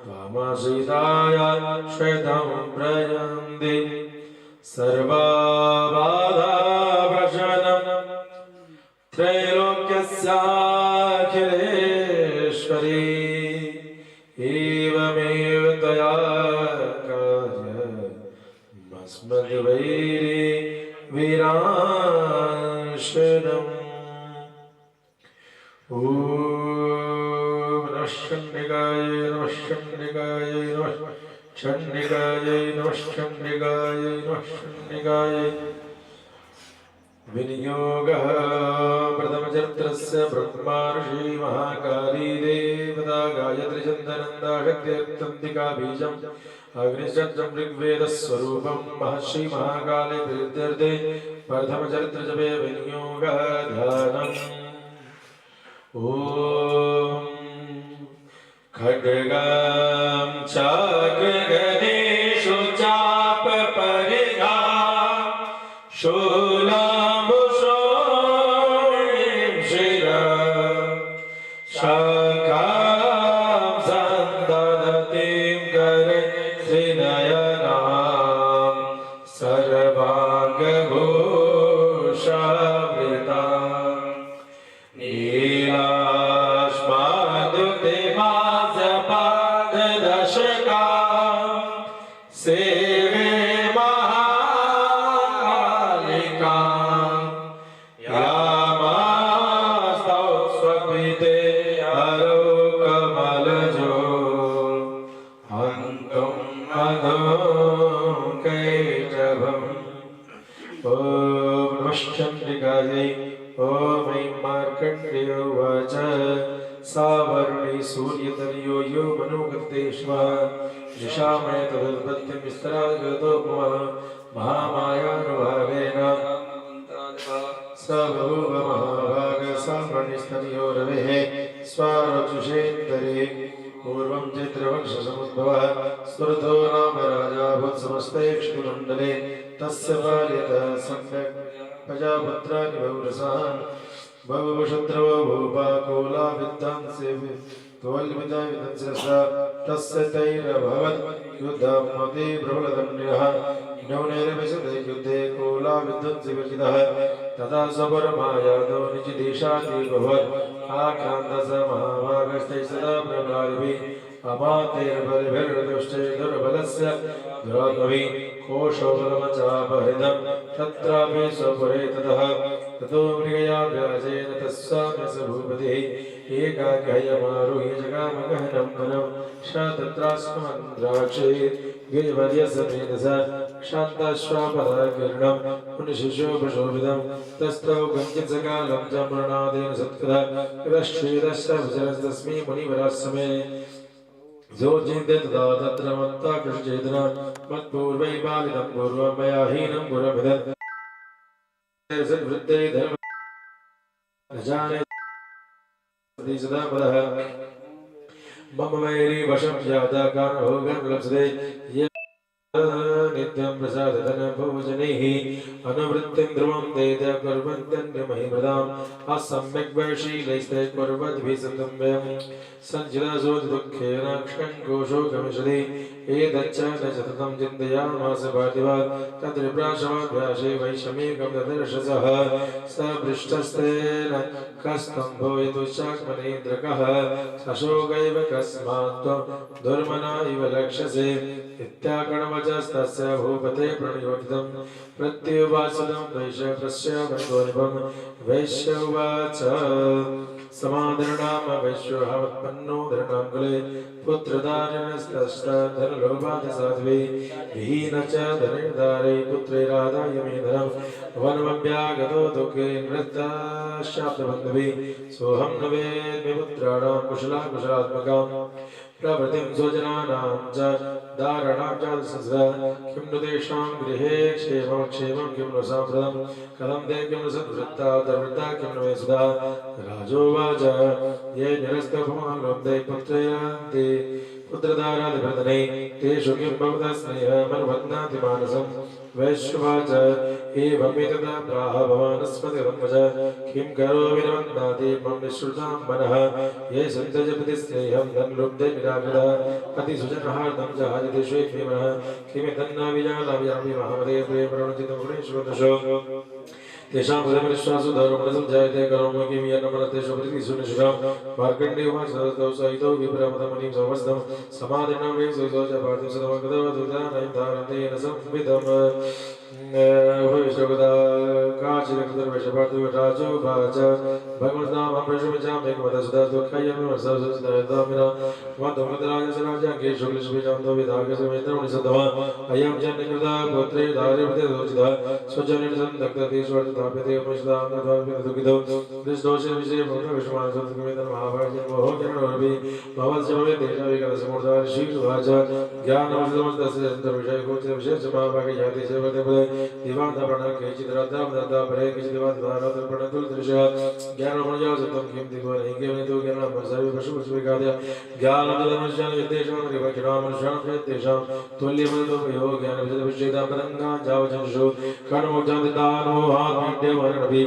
त्वमसीताय श्वेतं प्रयन्ति सर्वबाधाप्रशमनं त्रैलोक्यस्याखिलेश्वरी एवमेव तया कार्यमस्मद्वैरी वीरांशनम् ॐ नमः चण्डिकाय नमः चण्डिकाय नमः चण्डिकाय नमः चण्डिकाय नमः चण्डिकाय विनियोगः प्रथमचरित्रस्य ब्रह्मर्षि महाकाली देवता गायत्री चन्दनन्दा शक्त्यन्तिका बीजम् अग्निशब्दं ऋग्वेदस्वरूपं महर्षि महाकाले प्रीत्यर्थे प्रथमचरित्रजपे विनियोगः ध्यानम् ॐ खड्गं चाग्रगणेषु चापपरिघा शूलाम्बुशोणीं शिरा शाखां सन्दधतीं करे त्रिनयनां सर्वाङ्गभूषावृता नीलाश्मादुतिमासपाददशका सेवे महाकालिका यामास्तौ स्वपिते हरो कमलजो हन्तुं मधुकैटभम् ॐ नमः चण्डिकायै ॐ ऐं मार्कण्डेय उवाच सावर्णे सूर्यतनयो यो मनोगतेष्वा निशामय तदुत्पत्तिं विस्तरागतोपमः महामायानुभावेन स बभूव महाभागसावर्णिस्तनयो रवेः स्वारक्षुषेत्तरे पूर्वं चित्रवंशसमुद्भवः स्फुरतो नाम राजा भूत्समस्तैक्ष्णिमण्डले तस्य बाल्यतः सम्यक् प्रजापुत्राणि बहुरसान् बहुशत्रवो भूपाकोला विद्वांसे तोल्मिता विदंससा तस्य तैरभवत् युद्धं नोति प्रबलदण्ड्यः नौनेरभिषते युद्धे कोला विद्वंसे विजितः तथा स्वपरमायादो निजदेशादेवभवत् आक्रान्तः स महाभागस्तैः सदा प्रबलाभिः अमातेर्बलिभिर्दुष्टे दुर्बलस्य दुरात्मभिः कोशोबलमचापहृतं तत्रापि स्वपुरे ततः ततो मृगया व्याजेन तस्यापि स भूपतिः एकाग्रहयमारुह्य जगामगहनं वनं स तत्रास्मन्द्राक्षे गिरिवर्यसमेधस शान्ताश्वापदाकीर्णं मुनिशिशोपशोभितं तस्थौ कञ्चित्सकालं च मृणादेन सत्कृतः रश्चेदश्च विचरस्तस्मै मुनिवराश्रमे जोचिन्ते तदा तत्र मत्ता कृष्णचेतना मत्पूर्वै बालितं पूर्वं मया हीनं पुरमिदत् सद्वृत्ते धर्म अजाने सदा पदः मम वैरी वशं याता कानभोगं लप्सते नित्यं प्रसादधन भोजनैः अनुवृत्तिं ध्रुवं देद कुर्वन्त्यन्यमहिमृदाम् असम्यक् वैशीलैस्ते कुर्वद्भिः सतं वयं सञ्चिदासो दुःखेन क्षङ्कोशोकमिषति एतच्च न सततं चिन्तयामास पार्थिवा तद्विप्राशमाभ्यासे वैषम्यकं ददर्शसः स पृष्ठस्तेन कस्तम्भो यदुश्चात्मनेन्द्रकः सशोकैव कस्मात् त्वं दुर्मना इव लक्ष्यसे इत्याकर्णवचस्तस्य भूपते प्रणयोदितं प्रत्युवाचनं वैश्यप्रस्यामणिगोनिभं वैश्य उवाच समादरणाम वैश्योऽहमुत्पन्नो धरणाङ्कुले पुत्रदारिणस्तधनलोभादिसाध्वी विहीन च धनिर्दारे पुत्रैरादाय मे धनं वनमभ्यागतो दुःखे नृत्ताशाब्दबन्धुभिः सोऽहं न वेद्मि पुत्राणां कुशलाकुशलात्मकाम् प्रवृत्तिं स्वजनानां च दारणां च संसदा किं नु तेषां गृहे क्षेमं किं नु साम्प्रतं कथं ते किं नु सद्वृत्ता दवृत्ता किं नु मे सुधा राजोवाच ये निरस्तभुमालोब्धे पुत्रैरान्ते पुत्रदारादिवर्धने तेषु किं भवतः स्नेहमनुबध्नाति मानसम् वैश्वाच एवमेतदा प्राह भवानस्मतिरम्भज किं करोमि न वन्दाति मम निःश्रुतां मनः ये सन्तजपति स्नेहं धनलुब्धे निराकृतः अतिसुजनहार्दं जहाजति श्वेते मनः किमिदन्ना विजानामि महामदे प्रेमरणजितं गुणेश्वरदशो तेषां हृदयविश्वासो धर्मणसं जायते करोमि किं यन्नमनतेषु प्रतिसुनिश्चितं मार्कण्डेयवाच तौ सहितौ विप्रमतमुनिं समस्तं समाधिनं वे सुजो च पार्थिव सदमगतवदुदानं धारन्तेन संविदम् भविष्यगदा काचिदर्वशपार्थिवराजो भाच भगवन्नाम प्रशुमिचां एकमदसुदा दुःखयमिमससुदायदामिना मधुमतराजसराजाङ्गे शुक्लशुभिजान्तो विधागसमेन्द्रमुनिसद्धवा अयं च निकृता पुत्रे धार्यपते दोचिता स्वजनेन सन्दक्तति स्वर्गताप्यते उपनिषदाङ्गद्वाप्यदुःखितो दृष्टोषे विषये भक्तविष्णुमानसंस्कृमेतन महाभारतं मोहो ज्ञानोरपि भवस्य भवे तेजविकलसमूर्धा ऋषिर्वाच ज्ञानमसमस्तस्य विषयकोच विशेषमाभागयाति सेवते पदे दिवान्तप्रणः केचिद्रद्धावदत्ता परे केचिद्वादधारतर्पणतुलदृशः ज्ञानमणिजासत्तं किं दिग्वनैक्यमेतो ज्ञानं सर्वे पशुपशुविकाद्य ज्ञानमदनुष्यान यद्देशां रिवचनामनुष्यां चेत्तेषां तुल्यमदोपयो ज्ञानविशदविषेदां पतङ्गां जावचंशो कर्णमोक्षान्तिदानोहात्मीड्यमरणपि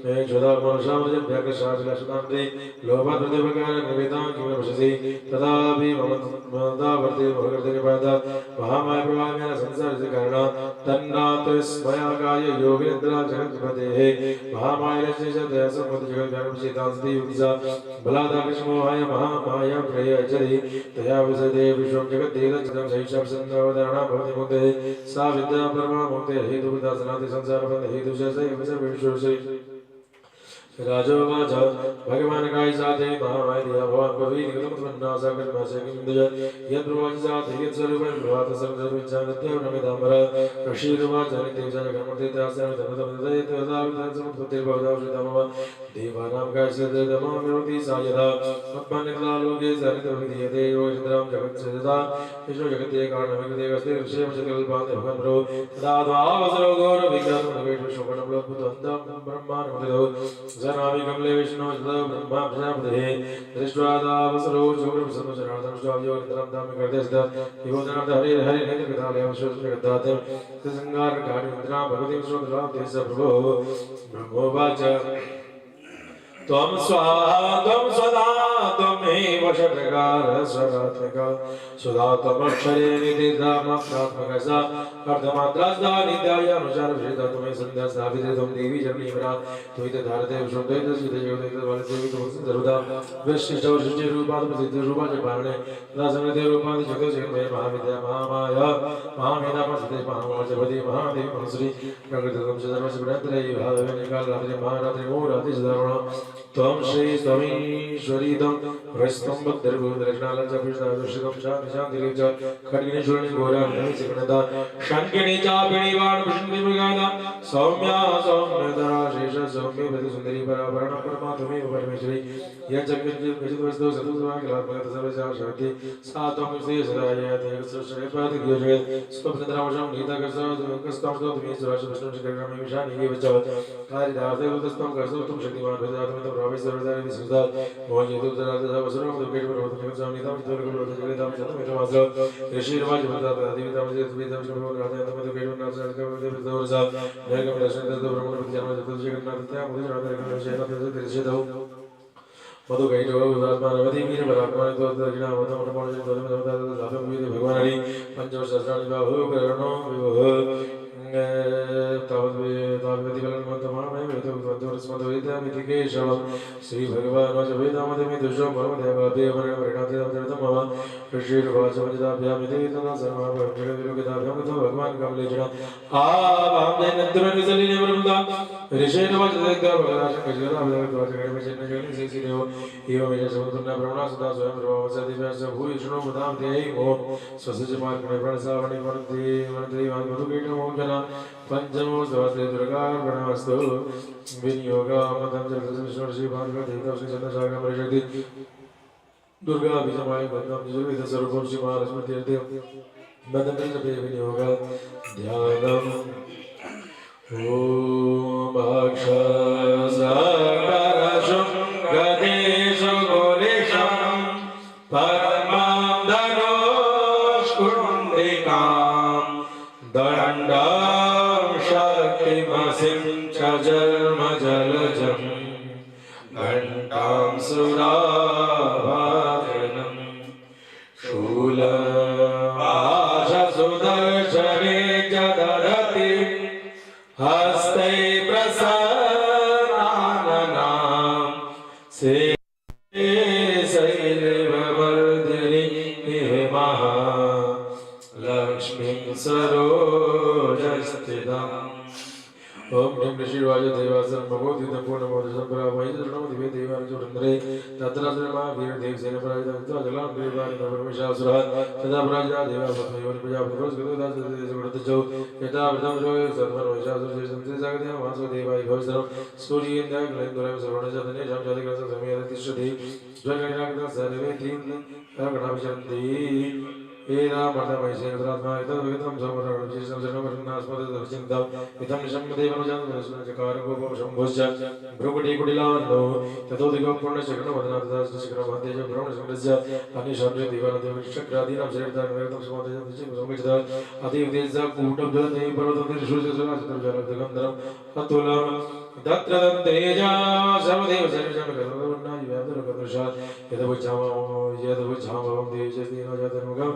क्षुधामनुषामजभ्यकशाभिलाषतान्ते लोभाद्वदेवकारनिवेदां किमपशसि तथापि ममतावर्ते महकृतनिपाता महामाय प्रभावेन संसारस्य कारणात् तन्नातस्मयागाय योगेन्द्रा जगत्पतेः महामायस्य च दयासम्मतिजगद्व्यापचितांस्ति युक्तिसा बलादाकृष्णमोहाय महामाया प्रयजति तया विसदे विश्वं जगद्देदचितं सहिषाप्सन्नावधारणा भवति मुक्तेः सा विद्या परमा मुक्तेः हेतुविदासनाति संसारबन्ध हेतुश्च सर्वेषु राजोवाच भगवान् काय साधे महामाय दिया भवान् पवीनिकृतमत्मन्नासा कर्माशय किं दुज यद्ब्रुवाच साधे यत्स्वरूपं ब्रुवात सर्वसर्वज्ञानमिदाम्बर ऋषिर्वाच नित्यविचार कर्मतीर्थाश्रमधनतमृतयत्वदाविधासमुत्पत्तिर्भवदावश्रिता मम देवानां कायस्यतमविरोधि सा यथा मत्मन्निर्लालोके सरितविधीयते योगिन्द्रां जगत्सृजता विश्वजगते कारणमिकृते ऋषयमचकल्पान्ते भगवन्प्रो तदा द्वावसरो गौरविज्ञातं शोकणबलभूतन्तं ब्रह्माण्डमुदितो जनामि कमले विष्णु ब्रह्मा प्रजापते दृष्ट्वा दावसरो जोगप्रसन्नचरार्थं स्वायोनितरं धामि करते सदा विभोजनार्थ हरि हरि नेत्रकथालयं श्रोत्रकथाते संगारकार्यमिन्द्रां भगवतीं श्रोत्ररां ते स प्रभो ब्रह्मोवाच त्वं स्वाहा त्वं सदा त्वमेव षट्कार स्वरात्मिका सुधा त्वमक्षरे निधिधामात्मका सा अर्धमात्रास्ता नित्यायानुसार विषेदा त्वमेव सन्ध्या स्थापिते त्वं देवी जगन्नीवरा त्वयि धारते विश्वद्वैत श्रीदेवते वालदेवी त्वं सर्वदा विशिष्टौ सृष्टिरूपा प्रसिद्धिरूपा च पारणे तदा संगतिरूपा जगतो जगन्मय महाविद्या महामाया महामेधा प्रसिद्धे महामोचपति महादेवी मनश्री प्रकृतिं च सर्वस्य गुणत्रये भावे निकालरात्रि महारात्रि मोरात्रि सदावण त्वं श्री स्वमीश्वरीतं हृस्तं बद्धर्भूतलक्षणालंचपुष्टादुषितं शान्तिशान्तिरे च खड्गिनि शूलिनि घोराग्नि चिकणता शङ्किनि चापिनि वाणपुष्पिमृगादा सौम्या सौम्यधरा शेष सौम्ये प्रतिसुन्दरी पराभरणं परमा त्वमेव परमेश्वरी यच्चक्रिञ्चिद्वस्तु सतुत्वाखिलात्मकः सर्वस्याः शक्ति सा त्वं युक्ते सदा यते सृष्टिपादिभ्यो जगत् स्वप्नद्रावशं नीताकस्तं स्तोत्रमेश्वराशविष्णुश्रीकर्णामि विशानिके वच कारिदासे उदस्तं कर्तुं शक्तिमान् भेदात्मितं प्रावे सर्वदानि संस्था मोहितो दरादसा वसुरं दुःखेषु जगत्सामितां जगदां चतुर्मित्रमात्र ऋषिर्वाच भक्तादिवितां जगद्वितां श्रीभगवान् दुःखेषु नासनकवदेवदौरसा नरकमदर्शनतो ब्रह्मणपतिजन्म जगद्जगन्नाथत्या मुदिराधरिकमशेनतजतिर्षितौ मधुकैटो विवात्मानवति वीरपरात्मानितो दक्षिणावतमनपाणितो भगवान् पंचमसहस्राणि बाहु करणो विभुः श्री भगवान वेदामतिमिदुषो मम ऋषिर्वाचमजिताभ्यामिति तदा सर्वाभ्यां भगवान कमलेशण आवां जयनद्रनिसलिने ब्रह्मदा ऋषिर्वाचदग्धा भगवाशंकरजगदाभ्यागतवाचकर्मचिन्नजगन्निसेसिदेव एवमेष समुद्रना ब्रह्मणा सदा स्वयं प्रभावसदिव्यास भूयिष्णो मुदां देहि मो स्वसजमार्गणे प्रणसावणि वनति मधुकीटमोचना पंचमो स्वास्ते दुर्गार्पणमस्तु विनियोगामतं जगदविष्णु श्री भार्गवदेवता श्री चन्द्रशाखामरिशक्ति दुर्गा बीजमाय बंदम जुर्विद स्वरूपं श्री महालक्ष्मी तीर्थे बंदमे जपे विनियोग ध्यानम् ओम अक्षसकरशं गदेशं गोरेशं परमां धनुष्कुण्डिकां दण्डा किमसिं च जन्मजलजं घण्टां सुराभाजनं शूलपाशसुदर्शने च दधति हस्ते प्रसन्नाननां शैलवर्धिनी निहिमः लक्ष्मीं सरोजस्थितम् ओम ह्रीं ऋषिवाय देवासनं भगवद्गीता पूर्णमोदशं परामयितरणो दिवे देवानुचुरन्द्रे तत्रासुरमा वीरदेवसेन पराजितं जलां देवानि परमेशासुरः तदा पराजिता देवासमयोनि प्रजापतिरोस्गतदासदेशगुणतजौ यथा वृतं जोय सर्वमहिषासुरशेषं जागते वासो देवाय भवसरं सूर्येन्द्रग्लेन्दुरं सर्वणजतनेषां जातिग्रहं समेततिष्ठति स्वगणनागतं सर्वे तीं गणाभिशन्ति एदा मर्दमहिषेन्द्रात्मा एतद्विगतं समरणविशेषं शरणवर्णास्मदर्शिन्तं इदं निशम्यदेवनुजन्मनस्मचकार गोपं शम्भुश्च भ्रुकुटीकुटिलावन्नो ततो दिगो पूर्णशकरणवदनाथदासशिखरमध्येज ब्रह्मशङ्करस्य अनिशम्य दिवानदेवश्चक्रादीनां शरीरधारणं समोदयन्तिचिमसंगच्छत अतिविदेशः कूटब्धदेवी पर्वतोत्तिरिषुजसुराचित्रजलब्धगन्धरम् अतुलं तत्र तेजा सर्वदेव सर्वजनकर्मवर्णादिव्याधुरकदृशात् यदवुच्छामं देशस्तेन जातर्मुखं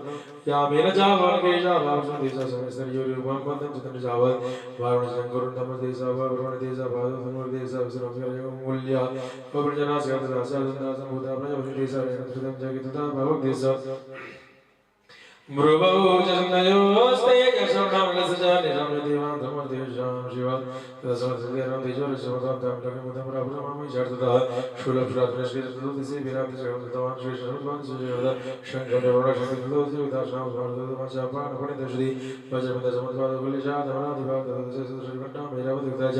यामेन चावकेशाभावसंदेशसमेस्तर्योरुपं पदं चित्रजावत् वारुणशङ्करुण्डमदेशाभावरुणदेशाभावसुरमूल्या पवनजनास्याददासादन्दासम्भूता प्रजपतिदेशारेणकृतं जगितता भवदेशः मृगौ चन्द्रयोस्ते यशोनामलसजा निरामदेवां धर्मदेशां शिवा तदसमर्थदेवं तेजोरसमतां लक्ष्मीमुदमरापुरमामि शार्दतः शूलपुरात्मश्रीतदोदिसे विरामदेशगमतवान् श्रीशरद्वान् सुजयवद शङ्करवरुणशङ्करदोदिविदाशनां स्वार्दतमचापानपणितश्री वज्रपदसमुद्वादकुलिशादमनादिभागतदशश्रीघण्टां वैरावदिविदाच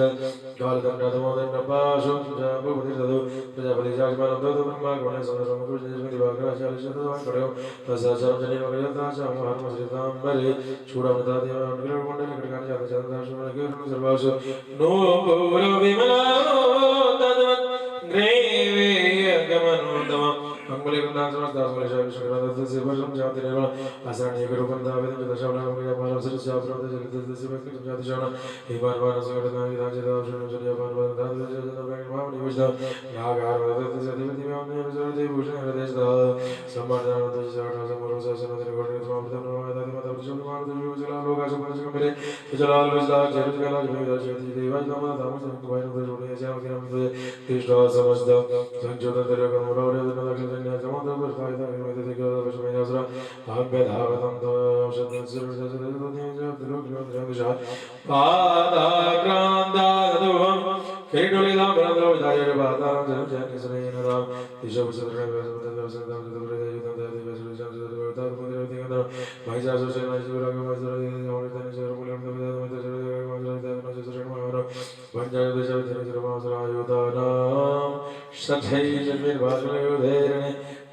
कालदण्डधमोदन्नपाशं च भूपतिर्ददो प्रजापतिजाजमानं ददो ब्रह्मागुणसंदरमकुरुजयस्मृतिभागराचार्यशतवान् कटयो तस्साचरं जनिमगयता हरमश्रीतांबरे चूडामृतादेवानुग्रहमण्डले कटकानि सर्वासु नो पौरविमलादवन् ग्रेवेयगमनोदमम् अंगुलिकन्दासमस्तासमलेशाविष्णुराधस्य वर्षं आसरणीयकरूपं दावेदं दशवनामकयापालं सरस्याप्राप्तजलितस्य जातिशानं हिमान्वानसंगठनाविधाञ्चितावशनं जन्यपान्वादादवेशजनवेङ्गमावनिविष्टं नागारवदतस्य देवदेव्यां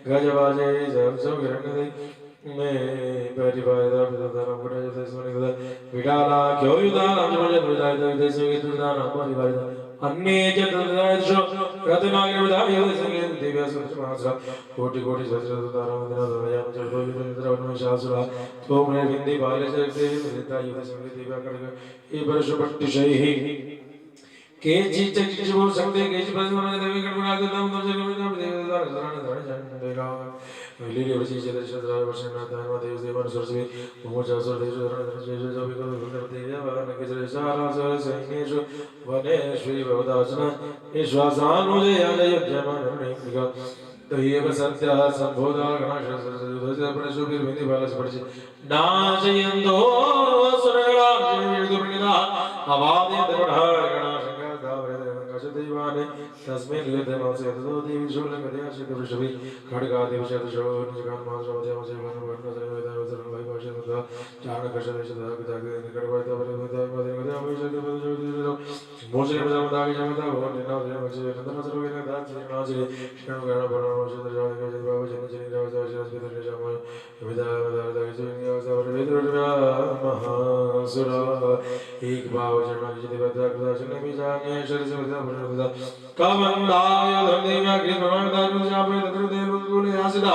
गजवाजे में परिवारदा पितानां गुणजतस्मनिदा विडाला क्योयुदानां जमजतुदायिता विदेशोगितुदानां परिवारदा अन्ये च तदायशो रत्नागिरिदायसंगे दिव्यसुषमासा कोटि कोटि सहस्रदानां दिनादयां जडोयुद्रवनशासुरा तोमने विंदि बालचरिते विदितायुधसंगे दिव्याकर्ग इबरशपट्टिशैः केचि चक्षुषु संते केचि प्रसन्नमने देवी गणनादनां दर्शनमिदां देवदारसरणधरणजनदेगा लीली वृषि चेतशद्रा वर्षनाथान देव देवन सरस्वती मोचासुर देशधरणधरणजेशो विकलवृन्ददेव्या वनकेशरसारासुर सैन्येषु वनेष्वि भवदासन विश्वासानुजयाजयुज्यमानरणेमिका तयेव सत्यः सम्बोधा गणाशस्त्रसुधस्य नाशयन्तो सुरगणाशयेदुर्निदा अवादेन्द्रपढः गणाशङ्करदावरेदङ्कशदैवाने तस्मिन् युद्धमासे ततो देवी शूलङ्कदयाशिखवृषभि खड्गादिविशतशो निजगान्मासवदेवसेवनवर्णसरेवेदावसरणवैभाषेतः चारणकर्षदेशतः गदागदनिकटवर्तवरेवेदावैषद्यपदशोदिरो मोचनमदागजमता भवन्निनाथेनवचेनन्दनसर्वेनदात्सेनाचरे शरणगणपरणवशतराजगजबावजनजनिरावसाशिरस्मितर्निशामय विदावदारदागजविन्यासवरवेदुर्व्यामहासुरा एक भावजन्मजितिवद्धाकृताशनमिजान्ये शरीरसविदा कमन्दाय धर्मदेव्या कृष्णमानदारुजापे तत्रदेवगुणयासिदा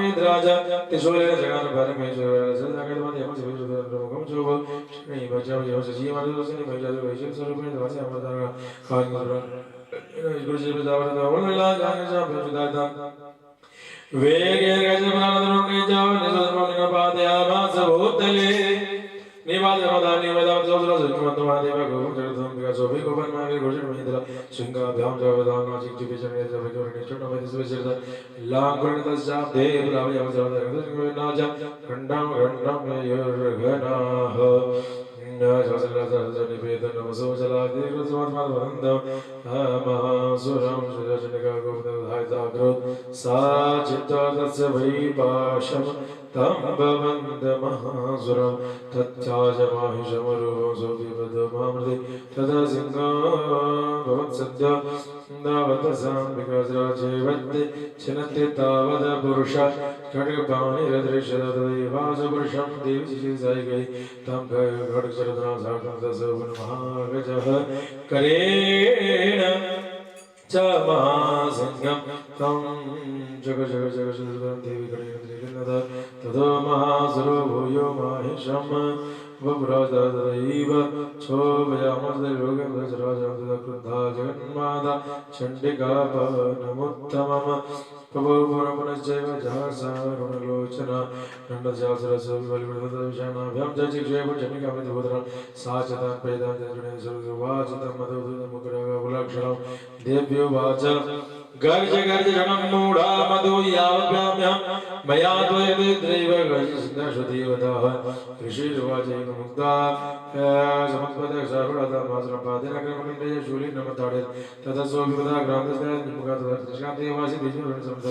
वेदराज त्रिशूले जगन भरमे जगन जगन्माते हम से प्रमुखम जोगो श्री भजव यो सजी मानसनि भजव वैश्व स्वरूपे दवासी अमरदान खान गुरु जी बजावर वल्ला जाने जा भजदाता वेगे गजमनादरो निजाव निजमनिन पादयामास भूतले निवाद मदानि वदाव जोजरा सुखमत महादेव गोविंद जगदम विकासो विगोपन मागे गोजन महिंद्र सिंगा भ्याम जगदान नाचिक टिपिचन ने जब के ने छोटा में दिस विचरता लांगण दशा देव रावय अवसर दर्शन नाजा खंडम खंडम युर्घनाः जसलजनि वेदन नमसो जलादि रुद्रमात्मा वन्दम महासुरं सुरजनका गोविन्दधायताग्रो साचित्ता तस्य वैपाशं तं भवन्द महासुरं तच्चाजमाहिषमरूपं सोऽपिबद्धमामृते तदा सिंहो भवत्सद्य दावतसां विकासराजेवत्ते छिनत्ते तावद पुरुष खड्गपाणिरदृश्यतदैवासपुरुषं देवी सायिकै तं खड्गचरदना साकं दशवन्महागजः करेण च महासिंहं तं जग जग जग जगदं देवी करेण ततो महासुरो भूयो माहिषं वपुराजदैव क्षोभयामसदैर्योगं दशराजं तदक्रुद्धा जगन्माता चण्डिकापनमुत्तमम् प्रभुपुरपुनश्चैव जहसारुणलोचना नन्दस्यासुरसविबलिवृतदविषाणाभ्यां चक्षुषेपुजनिकामृतभूतरां सा च तान् पैदां जजुणे सुरवाचितं मधुसूदमुकुरगुलक्षणं देव्यो वाच गर्ज गर्ज जनम मूढ़ा मधु याव्याम्यं मया द्वयद्रैव गजस्नश्रुतिवतः ऋषिर्वाचैव मुक्ता समत्पदक्षारुणतमाश्रपादेन कर्मणिन्द्रिय शूलिनमताडे ततसोऽभिपदा ग्रान्तस्यान्मुखातदर्शकान्तेवासि द्विजोरणसमुद्र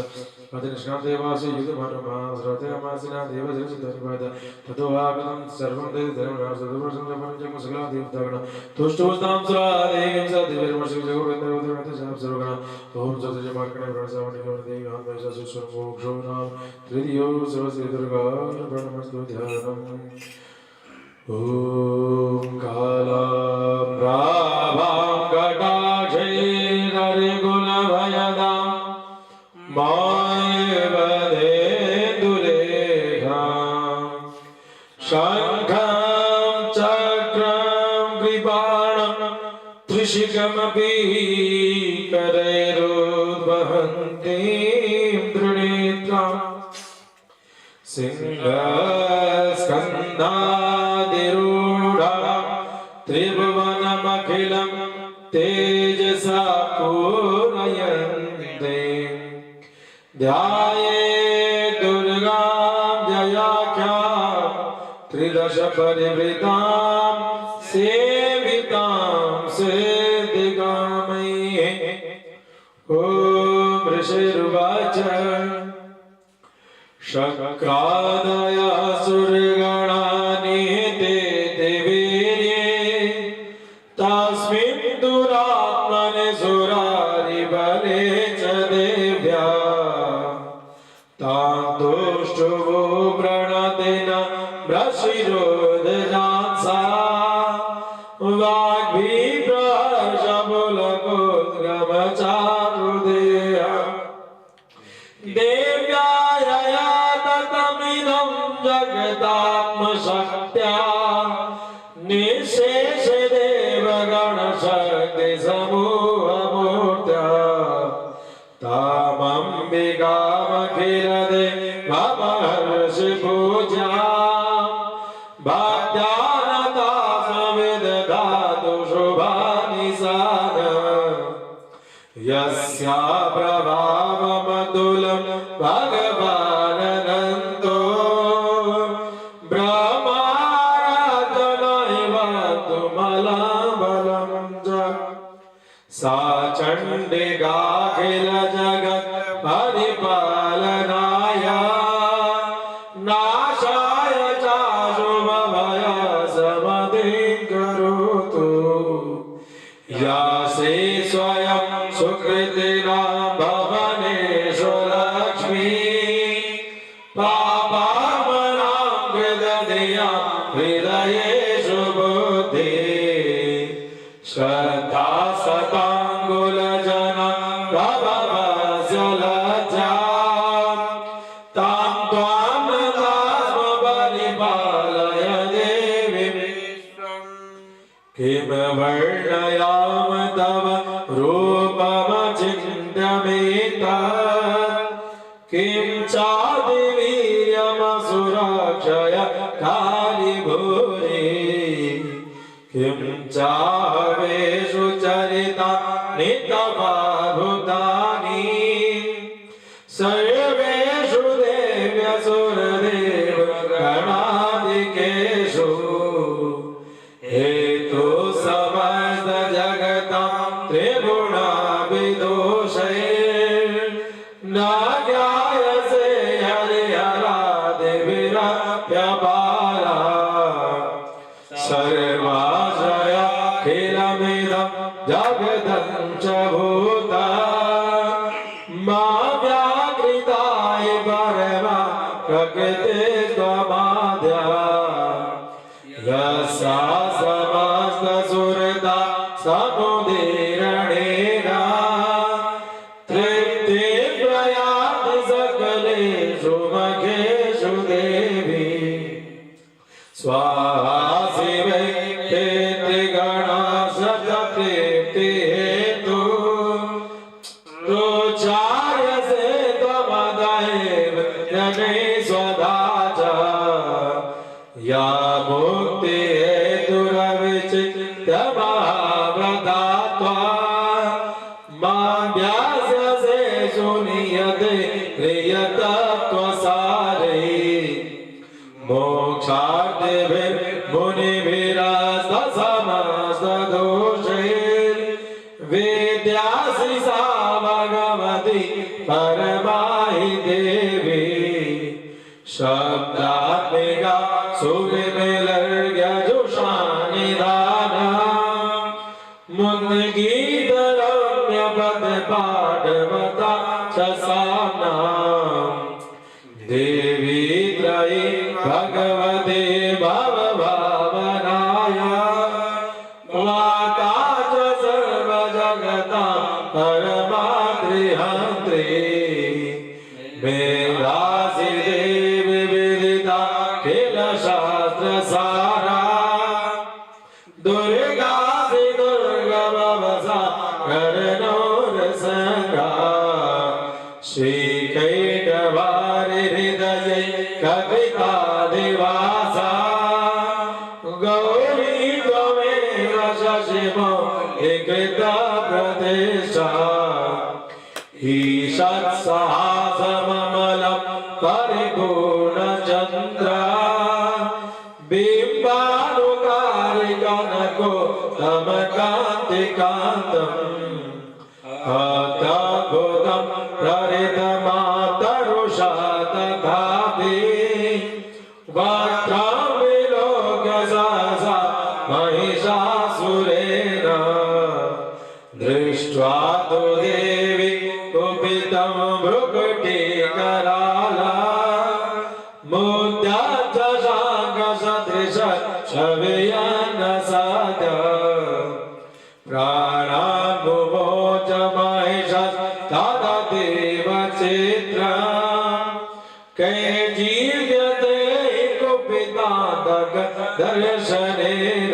अतिनिष्कान्तेवासि युद्धमानमाश्रतेमासिना देवजनसिद्धनिपाद ततो आगतं सर्वं दैवधर्मराजदुर्वसंजपञ्चमसकलादेवतागण तुष्टुस्तां सुरादेवीं स दिव्यर्मश्रीजगोविन्दवदनतशाप्सुरगण ओम सतजमार्कणे प्रणसावनिकवदेवी आत्मैषा सुस्वरमोक्षो नाम तृतीयो सर्वश्रीदुर्गा प्रणमस्तु ध्यानम् ॐ कालाभ्राभां कटाक्षैररिकुलभयदां मायवधेन्दुरेखां शङ्खं चक्रं कृपाणं त्रिशिखमपि करैरुद्वहन्तीं दृढेत्रां सिंहस्कन्धाधिरूढा त्रिभुवनमखिलं तेजसा पूरयन्ते ध्यायेत् दुर्गां जयाख्यां त्रिदश परिवृतां सेवितां सिद्धिकामये। ॐ ऋषिरुवाच शक्रादयासुरगणानि ते देवीर्ये तस्मिन् दुरात्मने सुरारिबले च देव्या तां दुष्टुवो प्रणतेन ब्रशिरोदजांसा वाग्भिप्रहर्षमुलकोद्गमचारुदेहा देव्यायया ततमिदं जगदात्मशक्त्या निःशेष देवगणशक्तिसमूहमूर्त्या तामम्बिकामखिलदेवमहर्षि पूज्यां भक्त्या नता सविदधातु शुभानि साधनं यस्या प्रभावमतुलं भगवानन्तो ब्रह्माराधनैवातुमलं च सा चण्डिकाखिल जगत् परिपालनाय नाशाय चाशुभभयसमधिं करोतु यासे स्वयं सुकृतिना भवनेषु लक्ष्मी पापात्मनां कृतधिया हृदयेषु बुद्धि श्रद्धा सताङ्गुलजना प्रभवस्य लज्जा तां त्वां नतास्म परिपालय देवी किं वर्णयाम तव रूपमचिन्त्यमेतत् किं चादिवीर्यमसुराक्षय कालिभूरि किं चाहवेषु चरितानि तवाद्भुतानि सर्वेषु देव्यसुरदेवगणादिकेषु हेतु समस्त जगतां त्रिगुणाभिदोषैर्न ज्ञायसे हरिहरादिभिरप्यपारा सर्वाश्रयाखिलमिदं जगतं च भूता मा व्याकृताय परमा प्रकृतिस्त्वमाद्या यस्या समस्तसुरता समुदीरणेन तृप्तिं प्रयाति सकलेषु मखेषु देवी स्वाहा शिवे ते त्रिगणशतप्रीतिहेतु रोचार्यसे त्वमदैव जने स्वधा च या मुक्तिहेतुरविचिन्त्य महाव्रता त्वां मां व्यास्यसे सुनीयते प्रियतत्त्वसारे मोक्षार्थिभिर्मुनिभिरास्तसमस्तदोषैर्विद्यासि सा भगवती परमाहि देवी शब्दात्मिका सुविमलर्घ्यजुषानिधाना मुद्गीतरम्यपदपाठवता च साम्नां देवी त्रयी भगवते भवभावनाय माता च सर्वजगतां परमात्रिहन्त्री मेधासि देवी विदिता किल शास्त्रसारा दुर्गासि दुर्गमवसा कर्णोरसङ्गा श्रीकैटवारि हृदये विकृता प्रतिष्ठा ईषत्सहासममलं परिपूर्णचन्द्रा बिम्बानुकारिकनको तमकान्तिकान्तम् अद्भुतं प्रहृतमातरुषा तथापि वक्त्रं विलोक्य सहसा महिषासुरेण दृष्ट्वा तु देवी कुपितं भ्रुकुटीकराला मुद्याच्चशाङ्खसदृश छवयन् सदा प्राणामुमोच महिषस्तदतीव चित्रा कैर्जीव्यते कुपितान्तक दर्शनेन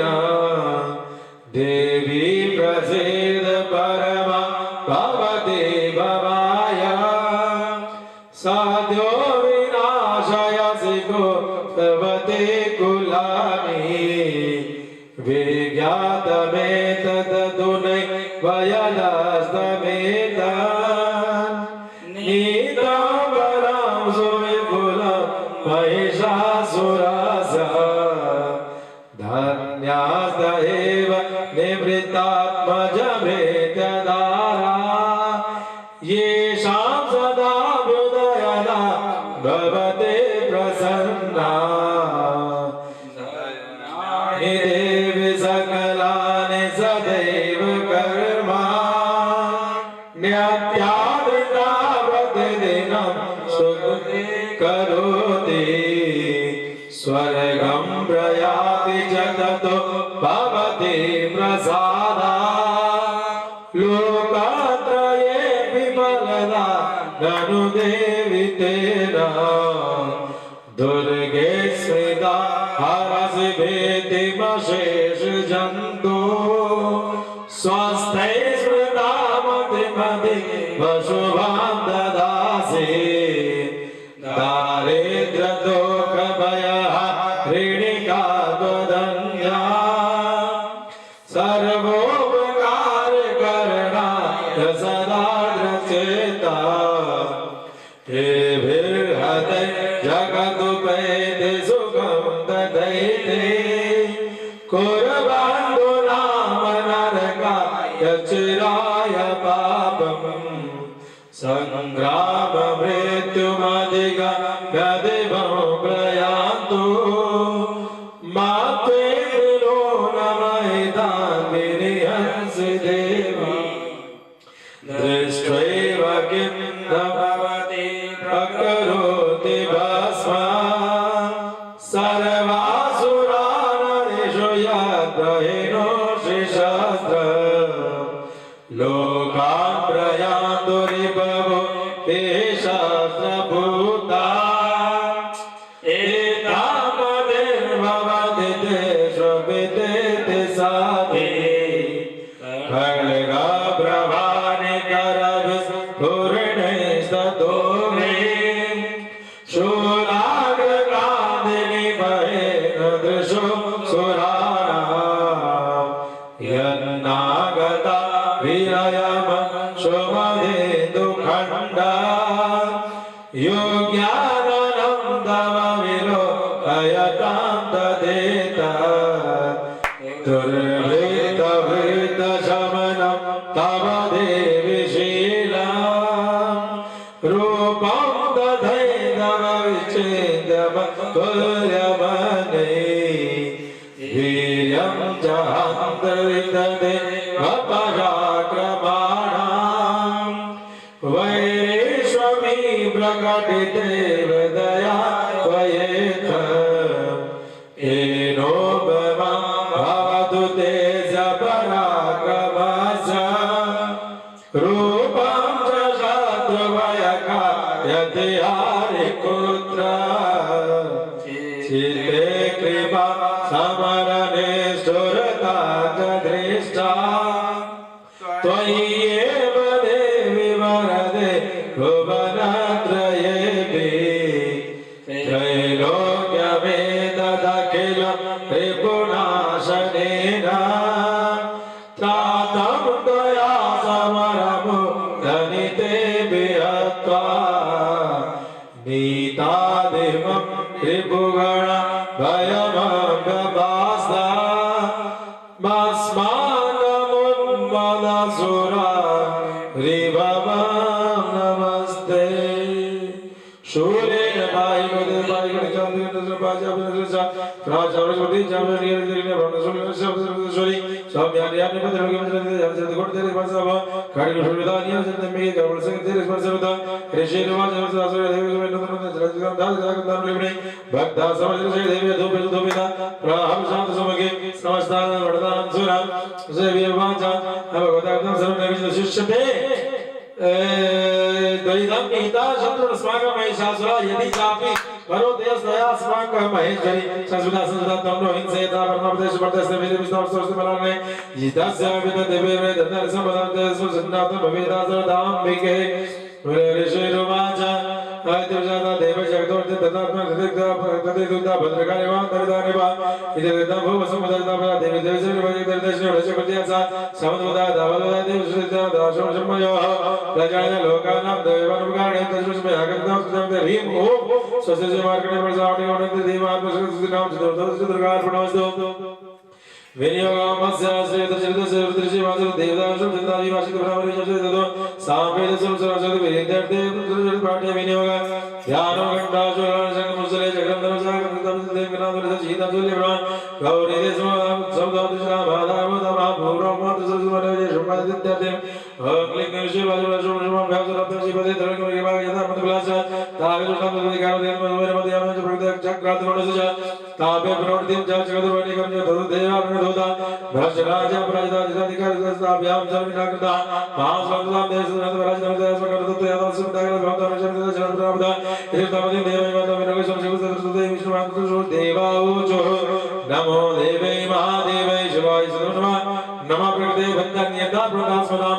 देवी प्रसीद परमा भवति भवाय साध्यो विनाशयसि कुर्वते कुलानि विज्ञातमेतदधुनै वयदस्तमेतत् नीताम्बरं सुविपुलं महिषासुरस्य धन्यास्त एव निवृत्तात्मजभेददारा येषां सदाभ्युदयना भवते प्रसन्ना देवी सकलानि सदैव कर्मा न्यत्यादिता प्रतिदिनं सुकृते करोति स्वर्गं प्रयाति च ततो भवति प्रसादा लोकत्रये विफलदा ननु देवि तेन दुर्गे स्मृता हरसि भेतिमशेष जन्तु स्वस्थै स्मृता मतिमति वशुभां ददासि दारिद्र्यदुःखभयः ऋणिका त्वदन्या सर्वोपकारकरणाय सदा चेता हेभिर्हते जगदुपैति सुखं ददैते कुर्वन्तु नाम नरकाय चिराय पापम् सङ्ग्राममृत्युमधिगम्यदिवं प्रयान्तु मा त्वेन्द्रो न महितान् विनिहंसि देवी दृष्ट्वैव किं न भवति प्रकरोति भस्मा सर्वासुरानरेषु यद्रहिणोषि शस्त्रम् लोकान् प्रयान्तु रिपवो ते शास्त्रभूता एतावदेर्भवति ते श्रविते ते साधे खड्गप्रभानि करविस्फुरणैस्ततो मे शूलाग्रगादिनि भयेन दृशो सुराणाम् यन्नागता विरयम शुभधेन्दुखण्डा योग्याननं तव विलोकयतां तदेता दुर्वृत्तवृत्तशमनं तव देवि शीलं रूपं दधैर्यव विच्छेद्यमतुल्यमने वीर्यं च हन्तरितते अपराक्रमाणाम् वैरेष्वमी प्रकटिते हृदया त्वयेथ येनो भवतु ते पराक्रमस्य रूपं च शत्रुभयकार्यते हरिपुत्र चित्ते कृपा समरणे सुरता च दृष्टा त्वय्येव देवि वरदे भुवनत्रयेऽपि त्रैलोक्यमेतदखिलं रिपुनाशनेन त्रातं दया समरमु धनिते विहत्वा नीतादिमं त्रिभुवन भयमव्यपास्ता मस्मानमुन्मदसुरा रिभवं नमस्ते शूरेण भाई गोदे भाई गोदे चांदी गोदे बाजा गोदे सा राजा गोदे जामे नियर ने भवन सुन सब सोरी सब यानी आपने पता लोग में जब जब गोदे तेरे पास अब खाड़ी को सुविधा नहीं है जब में गबल से तेरे पास होता ऋषि रवाज से आसुर देव में नंदन जलजगम दास दास लेबने भक्त समझ से देव धूप धूपिता प्रहम शांत समगे समस्तान वरदान सुरा से विवाचा भगवतां सर्व नबी शिष्यते दैदम नीता शत्रु स्माकं महिषासुरा यदि चापि करोति यस्तया स्माकं महेश्वरी संस्कृता संस्कृता तमनो हिंसेता परमोपदेश वर्तस्ते वेद विस्तार सोर्स बलाने यदस्य विदते वेद धनर संबंधते सुसन्नात भवेदा सर्वदाम्बिके ऋषिरुवाच आदित्य देव जगदोर्थ तदात्मा तदेदुता भद्रकार्यवान तरिदानिवा इदं भव समुदरता देवी देवस्य विदर्दस्य रचकत्यासा समुदोदा दावदा देव सुता दाशो शमयो प्रजाय लोकानां देवानुगाणे तस्मै आगतम सुदं ह्रीं ओम स्वस्य मार्गणे प्रजावणे ओनंत देवात्मस्य नाम दुर्गार्पणमस्तु विनियोगमस्य श्रीतचरितस्य रुद्रस्य वासु देवदासु चन्दादि वासिक ब्राह्मणे जयतो सामवेद संसरसद विद्यार्थे रुद्रजल पाठ्य विनियोग ध्यानो घंटासु संगमुसले जगन्धर सागरतम देवनाथर सीता तुल्य ब्रह्म गौरी देशो सौदादुषा भादावदा भूरोमत ससुमरे शुभादित्याते क्लिक शिव वासु भ्यासरत्न शिवदे धर्मके भाग यथा मतक्लास तावेषु संतदिकारो देवमोर मध्यम प्रत्यक्ष चक्रात मनसज तावे प्रवृत्तिं च जगद्वनि कर्म देवान दोदा भ्रष्टराजा प्रजाधिकारी सर्वनाकृता महासंतां देशनाथ राजनाथ करतु यादव सुदागर भक्तों शब्द शरण प्राप्त इति तमदि देवैवत विनोग संशिवसुते विष्णुमातु देवाऊचो नमो देवै महादेवै शिवाय नमः नमः प्रकृते वन्दन्यता प्रदास्मदां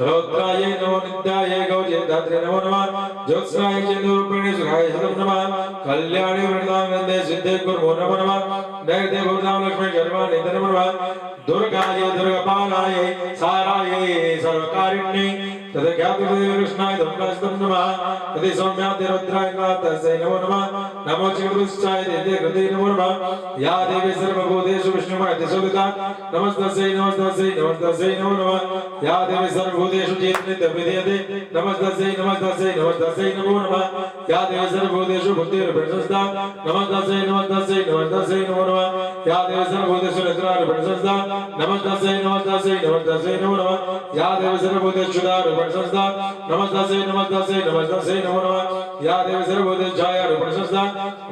रुद्राय नमो नित्याय गौर्ये धात्रे नमो नमः ज्योत्स्नाय चेन्दूरूपिणे सुखाय नमः कल्याणे वरदां वन्दे सिद्धे कुर्मो नमो नमः नैते भूतां लक्ष्मी शर्माणि नमो नमः दुर्गाय दुर्गपालाय साराय सर्वकारिण्ये तदख्यातुदेव कृष्णाय धम्रास्तं नमः तदि सौम्याति रुद्राय तस्यै नमो नमः नमो चिकित्साय देवे कृते नमो नमः या देवी सर्वभूतेषु विष्णुमयति सुदिता नमस्तस्यै नमस्तस्यै नमस्तस्यै नमो नमः या देवी सर्वभूतेषु चेतनित्य विद्यते नमस्तस्यै नमस्तस्यै नमस्तस्यै नमो नमः या देवी सर्वभूतेषु बुद्धिर्भृतस्ता नमस्तस्यै नमस्तस्यै नमस्तस्यै नमो नमः या देवी सर्वभूतेषु निद्रार्भृतस्ता नमस्तस्यै नमस्तस्यै नमस्तस्यै नमो नमः या देवी सर्वभूतेषु संस्था नमस्तस्यै नमस्तस्यै नमस्तस्यै नमो नमः या देवी सर्वभूतेषु छायारूपिणी संस्था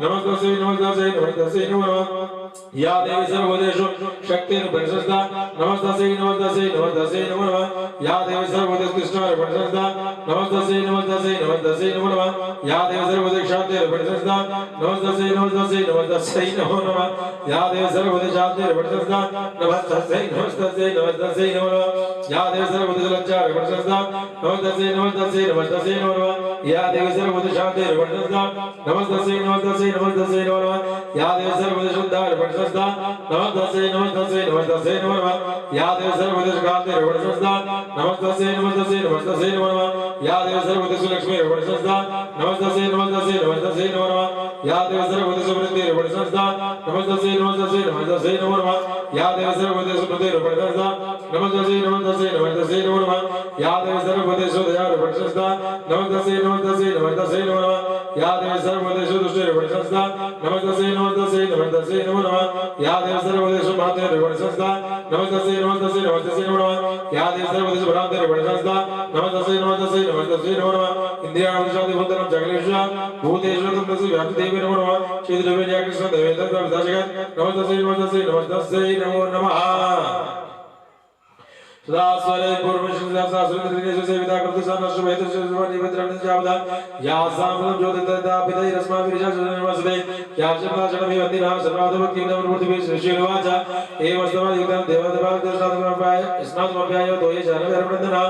नमस्तस्यै नमस्तस्यै नमस्तस्यै नमो नमः या देवी सर्वभूतेषु शक्तिरूपिणी संस्था नमस्तस्यै नमस्तस्यै नमस्तस्यै नमो नमः या देवी सर्वभूतेषु कृष्णारूपिणी संस्था नमस्तस्यै नमस्तस्यै नमस्तस्यै नमो नमः या देवी सर्वभूतेषु शान्तिरूपिणी संस्था नमस्तस्यै नमस्तस्यै नमस्तस्यै नमो नमः या देवी सर्वभूतेषु शान्तिरूपिणी संस्था नमस्तस्यै नमस्तस्यै नमस्तस्यै नमो नमः या देवी सर्वभूतेषु लज्जारूपिणी संस्था नमस्तस्यै नमस्तस्यै नमस्तस्यै नमो नमः या देवी सर्वभूतेषु शान्तिरूपिणी संस्था नमस्तस्यै नमस्तस्यै नमस्तस्यै नमो नमः या देवी सर्वभूतेषु शुद्धारूपिणी संस्था नमस्तस्यै नमस्तस्यै नमस्तस्यै नमो नमः या देवी सर्वभूतेषु कान्तिरूपिणी संस्था नमस्तस्यै नमस्तस्यै नमस्तस्यै नमो नमः या देवी सर्वभूतेषु लक्ष्मीरूपिणी संस्था नमस्तस्यै नमस्तस्यै नमस्तस्यै नमो नमः या देवी सर्वभूतेषु वृद्धिरूपिणी संस्था नमस्तस्यै नमस्तस्यै नमस्तस्यै नमो नमः या देवी सर्वभूतेषु बुद्धिरूपिणी संस्था नमस्तस्यै नमस्तस्यै नमस्तस्यै नमो नमः या देवी सर्वभूतेषु दयारूपिणी संस्था नमस्तस्यै नमस्तस्यै नमस्तस्यै नमो नमः या देवी सर्वभूतेषु तुष्टिरूपिणी संस्था नमस्तस्यै नमस्तस्यै नमस्तस्यै नमो नमः या देवी सर्वभूतेषु मातृरूपिणी संस्था नमस्तस्यै नमस्तस्यै नमस्तस्यै नमो नमः या देवी सर्वभूतेषु भ्रान्तरूपिणी संस्था नमस्तस्यै नमस्तस्यै नमस्तस्यै नमो नमः इन्द्रियाणुषादिभूतानां जगलेषु भूतेषु तमसि व्याप्तिदेवी नमो नमः श्रीदेवी कृष्ण देवी तद्विदाशगत नमस्तस्यै नमस्तस्यै नमस्तस्यै नमो नमः सदास्वरे पूर्वश्रीदासासुरनिर्देशे सेविता कृतसानश्रुभेतुष्वनिमित्राणिजावदा या सामलं ज्योतिर्दापितै रस्माभिरिषासुरनिर्वसते या शब्दाचनमि वन्दिना सर्वाधुभक्तिनवृत्तिभिः श्रीश्रीर्वाच एवस्तवादिगतं देवदेवादर्शनादमपाय स्नातमप्याय तोये चारवेरवृन्दना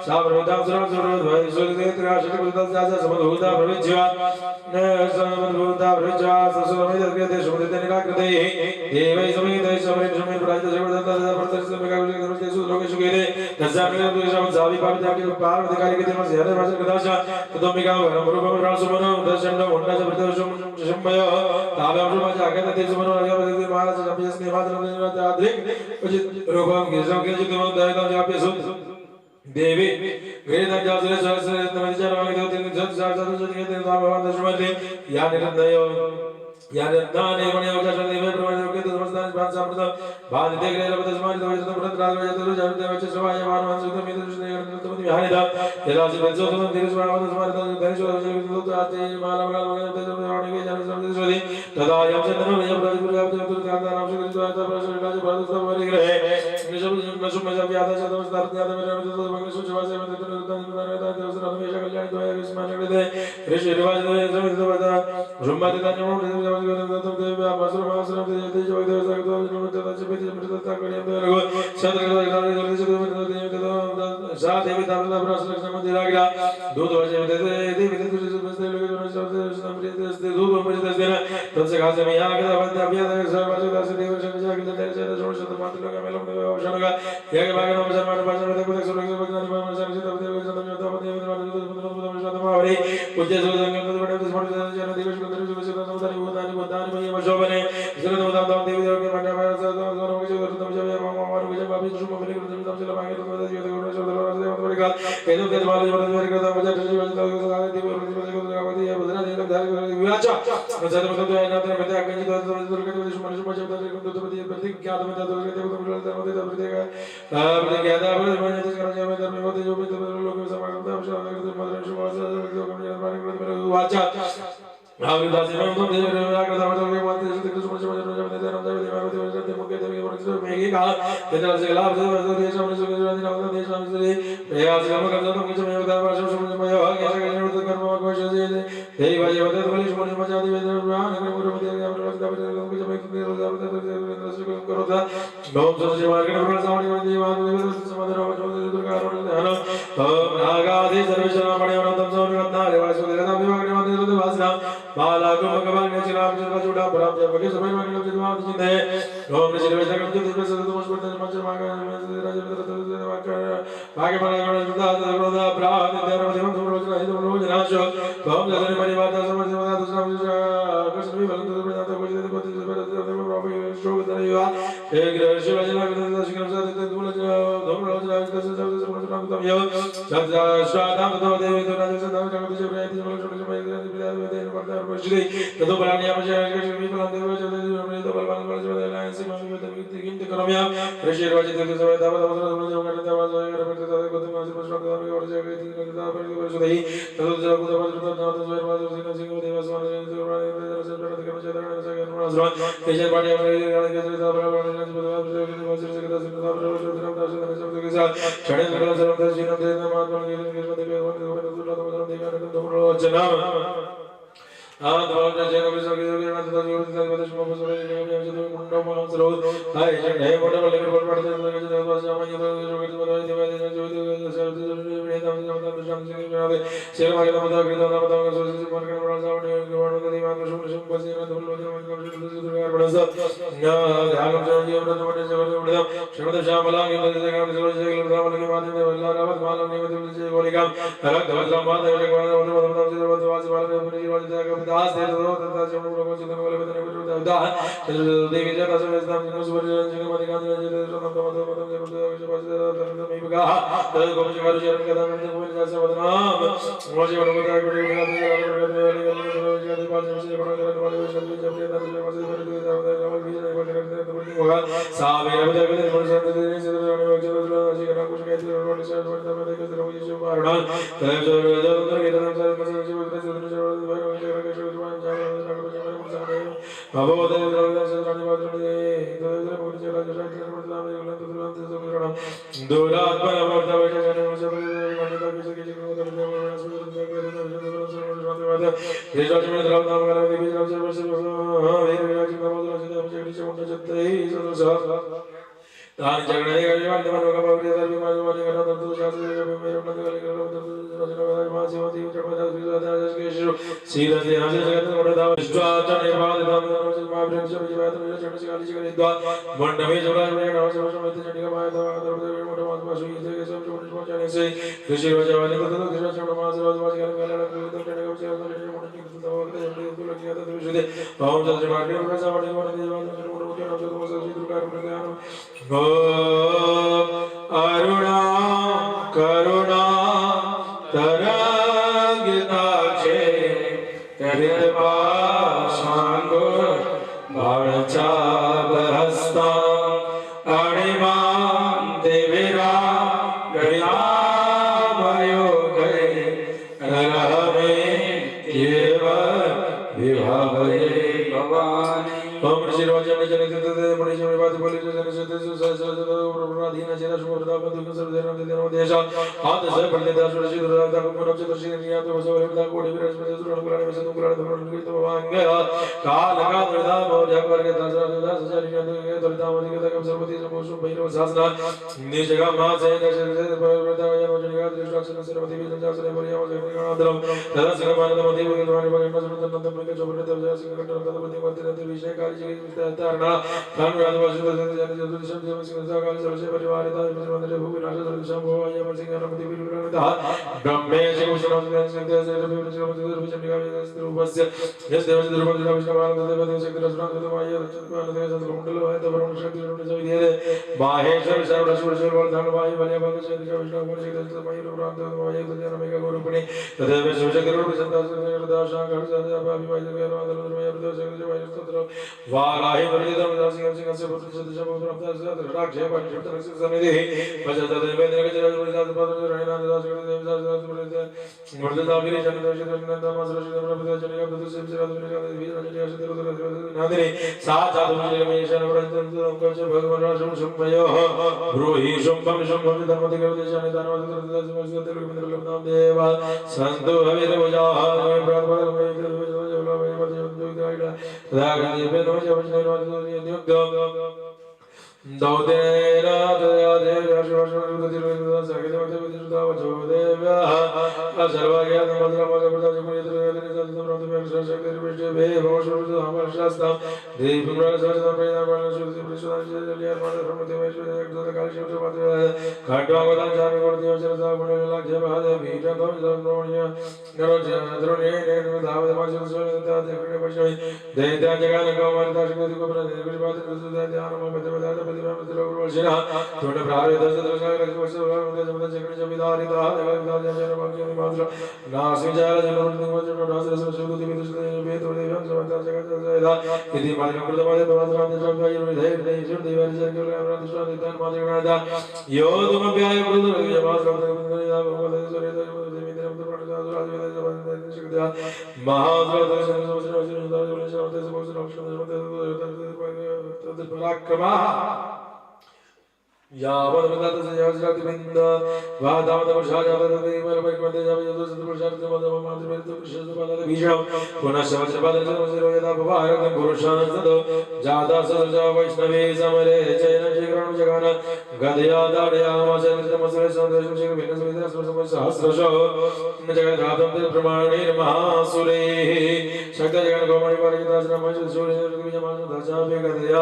सा प्रभुतां सुरासुरद्वै सुरदेत्राशकृतस्यास समद्भूता प्रविज्य समद्भूता प्रविज्य ससुरमिदग्र्यते शुभदिते निराकृतैः देवै समेतैः समरेण समेन प्राजित जगदत्तः प्रत्यक्षमेकाग्रते लोके सुखेदे तस्यामिने तुषाम जावि पाविताके पार्वतिकारि के देवस्य हरे वाचन कदाचा ततोमिका रूपम रासमनो दर्शनो वंडा जबरदस्तं शंभय तालम जागत तेजमनो राजपति महाराज जपिस निवादन आद्रिक उचित रूपम गिरजम के जितम दयितम जापिस देवी ग्रेद जासरे सहस्र नमस्कार दो तीन जत सात जत के तीन भगवान दशमते या निरंजय या रत्नाने मणि अवकाश देवे प्रमाण के नमस्कार पांच समृद्ध बाद देख रहे रब दशमान दो जत व्रत राज जत जत देव श्रवाय मान मान सुत मित्र श्री विहारिदा यदा से बंसो तुम धीरज ब्राह्मण दशमान धनुष दो आते माला माला वाणी के जन सब सोदी तदा यम चंद्र यम राजपुर आप जब तुम कांता नाम से कृष्ण आता प्रश्न राज भारत सब वरि ग्रहे निशब नशुम जब यादा से नमस्कार ज्ञान में रब मंगल सुचवासे में तन देवसर हमेशा कल्याण द्वाय विस्मान दे ऋषि रिवाज दे समित बता ब्रह्मादि दानव देव मासुर मासुर दे जो देव सगतो नमस्ते से बेति मृतता करियम दे रघु सत्र राज जल्दी से देव सा देवी दानव प्रश्न संबंधी लागला दूध वजे दे देवी तुझे सुबस्ते लोग जो सब समृद्ध दे दूध मजे दे देना तब से खासे में यहां के बंद अभिया सर्व दास देव शंकर के दे से जोड़ शत मात्र लोग मेलम देव अवसान का यह भाग नाम शर्मा पास में देखो सुरग से भगवान में शंकर से देव सदम योद्धा देव मावरी पूज्य सो संगम बड़े स्मरण जन दिवस को दर्शन से समुदाय भूतानि भूतानि भय वशोबने जन दाम देवी देव के मंडा में दोनों के जो तुम जब मामा मारो के जब अभी शुभ मिले को तब से मांगे तो देव देव सो देव बड़े का केदो के वाले बड़े बड़े का बजा ठसी बजा देव को गावती है बदला देव धार विवाचा सद मतलब तो है ना तो मैं आगे तो दूर के देश मनुष्य में जब तक तो प्रति प्रतिज्ञा तो मैं तो के देव तो बोलते तो प्रतिज्ञा प्रतिज्ञा दा बोले मैं जिस कर जाए धर्म में होते जो भी तो लोग समागम था तो मदर शुभ जो कम वाचा आविदासी में तो देव रे का दाव तो के माते से कृष्ण मनुष्य में जब देव देव देव देव देव मुके देव मनुष्य में ही का तेरा से लाभ जो देश मनुष्य के जो दिन देश मनुष्य प्रयास कर्म कर जो कुछ में उदार भाषा समझ में हो कैसे कैसे उठ कर्म को से देवी भाई बता तो बलिश मनुष्य मचा देव ब्रह्मांड के गुरु मध्य के अपने वक्त पर कुछ में कितने रोज आप तो करो था बहुत से मार्ग में प्रसाद में देवान देव समाधि रो जो दुर्गा रो ध्यान नागादि सर्वेश्वर मणि अनंतम सोमरत्ना रेवासु देवता विभाग ने मंदिर तो वासना बाला को भगवान ने चिराग का जुड़ा प्राप्त जब के समय में लोग जितवा जिंदे ओम ऋषि वेद का जो दिव्य सद तमस पड़ते मंच मांगा राज मित्र भाग्य बना गण जुदा क्रोध प्राण देव देव तुम रोज नहीं तुम रोज नाश ओम जगन परिवार समझ समझ दूसरा कृष्ण भी बल तो प्रदाता को दे पति से देव प्रभु श्लोक दरिया एक ऋषि वजना के शिखर से देते दूल तुम रोज राज का सब से समझ तम यो सत्या श्राद्धाम तो देवी तो राज से नाम जगत से प्रयत्न मन छोटे समय विद्या देव श्री ततो बलानि आमचे आर्गेश्वरी फलां देव चले हमने तो बलवान बल जो लाइन से मन में किंत करम्या ऋषि राज देव समय दाव दाव जो करते आवाज होए करते तो को तुम से प्रश्न कर और जगह तीन का पर जो सही ततो जग को तो नाम जो आवाज सिंह सिंह देव समान जो राज से प्रकट करने चाहता है से करना आसमान केजे पाड़ी हमारे राज के दाव बलवान राज बलवान जो से दास दाव जो नाम दास सब के साथ छड़े लगल सर्व दास जी ने महात्मा के देव देव जना आद्वार जय कवि सगे योगी नाथ दास योगी दास बदेश मोह सरे जय जय मुंडो महासरो हाय जय मोटा लेकर बोल पड़ते हैं जय जय दास जामा ये जो के बोल देव देव जो देव सब जो वेदांत जमता शांत सिंह मेरे शेर मागे नाम दा कृष्ण नाम दा सो से मन के बड़ा साउंड गवाण के दीवान शुभ शुभ बसी में धुल लोग मन कर शुद्ध दुर्गा बड़ा सा ध्यान जो ये व्रत बड़े से बड़े श्रीमद श्यामला के जय काम जो जय राम के माध्यम से वल्ला रावत माला निमित जय बोली काम अलग धवल माता जय गवाण और मतलब वास वाले अपनी वाज जय दास दे दो दास जो लोगों से बोले बतने को दा देवी जगह से नाम जो सुवर जगह मत गान जय नाम तो मतलब जो बस में बगा तो को जगह शरण का नाम को जैसे बदनाम मुझे बड़ा बता बड़े पास से बड़ा करने वाले शब्द जब ये नाम से बस कर दो रावल भी नहीं बड़े करते तो बड़ी होगा साबे बता के मन से देने से जाने वक्त जो ऐसी करना कुछ कहते हैं रोड से बड़ा में देख रहे हो ये जो मारना तो जो अंदर के नाम से मसे जो बाबा देव देव से रानी बात रे देव बोल चला जो शायद मतलब में तुरंत से करना दोरात पर अमरता बैठे जाने मुझे मन का किसी को तो मैं ये जो मैं राम नाम का देवी राम से वर्ष हां वे राज का बोल रहे थे मुझे नीचे मुंडे चलते ही सब तार जगने का जीवन मन का बाबू देव मां माने करना तो शास्त्र जब मेरे मन का लेकर रचना मां शिवती चढ़ा दास के सीधा से हां से जगत बड़ा दाव विश्वाचन निर्वाद दाम मां ब्रह्म से विवाद में चढ़ से गाली से द्वा मंड में जोड़ा में नाम से वर्ष में चंडी का माया था मोटा वासुकी जगह सब जो मुझे पहुंचाने से ऋषि वजवाने को तो कृष्ण चरण मास रोज वाज कर गला तो तो टेने को से तो मुझे तो वक्त जब तो लग गया तो विशुद्ध ओम जय मार्गे में सावड़ी को नदी वाद में मुझे मुझे नाम तो मसा जी दुर्गा रूप ध्यान ओम अरुणा करुणा तरंगिताक्षे कृपा शांगो भाणचापहस्ता अणिमां देवीरा गणितामयो गए रहमे येव विभावये भवानी ओम ऋषि रोचन जन जते मणि जन बात बोले जन जते सहस्र प्रभुराधीन चेला सुप्रदा बंधु सर्व देव देव देशा हाथ से बंदे दास ऋषि दुर्गा को मनोज दर्शी निया तो वसव विदा कोटि बृहस्पति सुरण कुलाने में सतु कुलाने धर्म नित वांग काल का दुर्दा मोर जग कर के दास दास जनिया तो दुर्दा मोर के तक सर्वति समोसु भैरव शासना निज जगह मा से दर्शन प्रभुदा या जन का दृष्टि सर्वति भी संजा से बलिया और गणाधरम तदा सिंह मान मति के द्वारा भगवान सुनत नंद प्रके चोबरे देव जय सिंह कंठ नंद बुद्धि मति नंद विषय काल जी तारणा कान राज वसु जन जन दिशा देव सिंह काल सर्वसे परिवार दा मंदिर भूमि नाश दिशा भो या मन सिंह नमति विरुण दा ब्रह्मे से कुशल सिंह देव से रवि से मति रूप चंडिका रूपस्य यस देव से रूप देव विष्णु मान देव देव शक्ति रचना देव माया चंद्रमान देव संत मंडल है तब वरुण शक्ति रूप से विधि माहेश्वर सर्व रसूल से बोल धन वायु बलिया भग से दिशा विष्णु मन से देव माया रूप राम देव माया तो जन मेगा गुरुपणी तदेव शिवशक्ति रूप संत दास घर से अभावी वायु के राम देव माया रूप से वायु स्तोत्र वाराहि वरिद दास सिंह सिंह से पुत्र से दिशा बोल प्राप्त से राक्षे पर शिव तरह से सनिधि भजत देवेंद्र के जय गुरु दास पाद रहना दास के देव दास मर्ददा वीर जन दास नंद मास रशिद प्रभु जन का से से रात में वीर जन का से नादिनी साथ साथ मुझे में ईशान व्रतन को भगवान राम संभयो ब्रूहि शुभम शुभम धर्म के देशाने दानव दास मस्त मंदिर नाम देवा संतो हविर वजा में प्रार्थना में जला में जो गाइड रागनि पे नमः जपने नियुक्त दौदेना दया देव राष्ट्रवाद दिलवेदा सगले मते विदुदा वजो देव्या सर्वज्ञ नमद्र मद प्रदान जपने देवने जन प्रभु में शक्ति विष्णु भे भवशुद्ध हमर शास्त्र देव ब्रह्म सर्व प्रेरणा बल शुद्ध प्रसाद जलिया मान प्रमते में एक दो काल शिव बात घाटवा वदन जामे कर दियो चरता बने लागे महादेव भीत तो नरोण्य नरोज द्रोणे ने धाव माज सोता देखने पछोई दैत्य जगन को मानता शक्ति को प्रति कुछ बात ध्यान में बदल जिना थोड़े प्रारे दस दस रख वर्ष में जब जगन जमीदारी दा जगन जन मांगे मात्र नासी जाल जन निमज नास रस शुद्ध दिव्य दुष्ट वे थोड़े हम समता जगत जयदा यदि मार्ग कृत मार्ग भगवान राम जब भाई रे धैर्य नहीं जुड़ दिव्य जन के राम दुष्ट निदान मार्ग गणदा यो तुम प्याय कृत रे वास राम भगवान सूर्य जमीन में तो प्राण राज वेद जब शक्ति महाद्रत पराक्रमा यावद मदत से याजरात बिंद वादावद वर्षाजात देवर परिमते जावे जो सतपुरुषार्थ मदम मात्र में तो कृष्ण पादल बीजम पुनः सहस्र पादल से यदा भवारक पुरुषान सदो जादा सदजा वैष्णवे समरे चैन जगरण जगान गदया दाड़या मासे तमसरे संदेश से भिन्न सुविधा सहस्रशो जगदातम प्रमाणे महासुरे शक्त जगन गोमणि पारिदास राम सूर्य विजय मान दशा पे गदया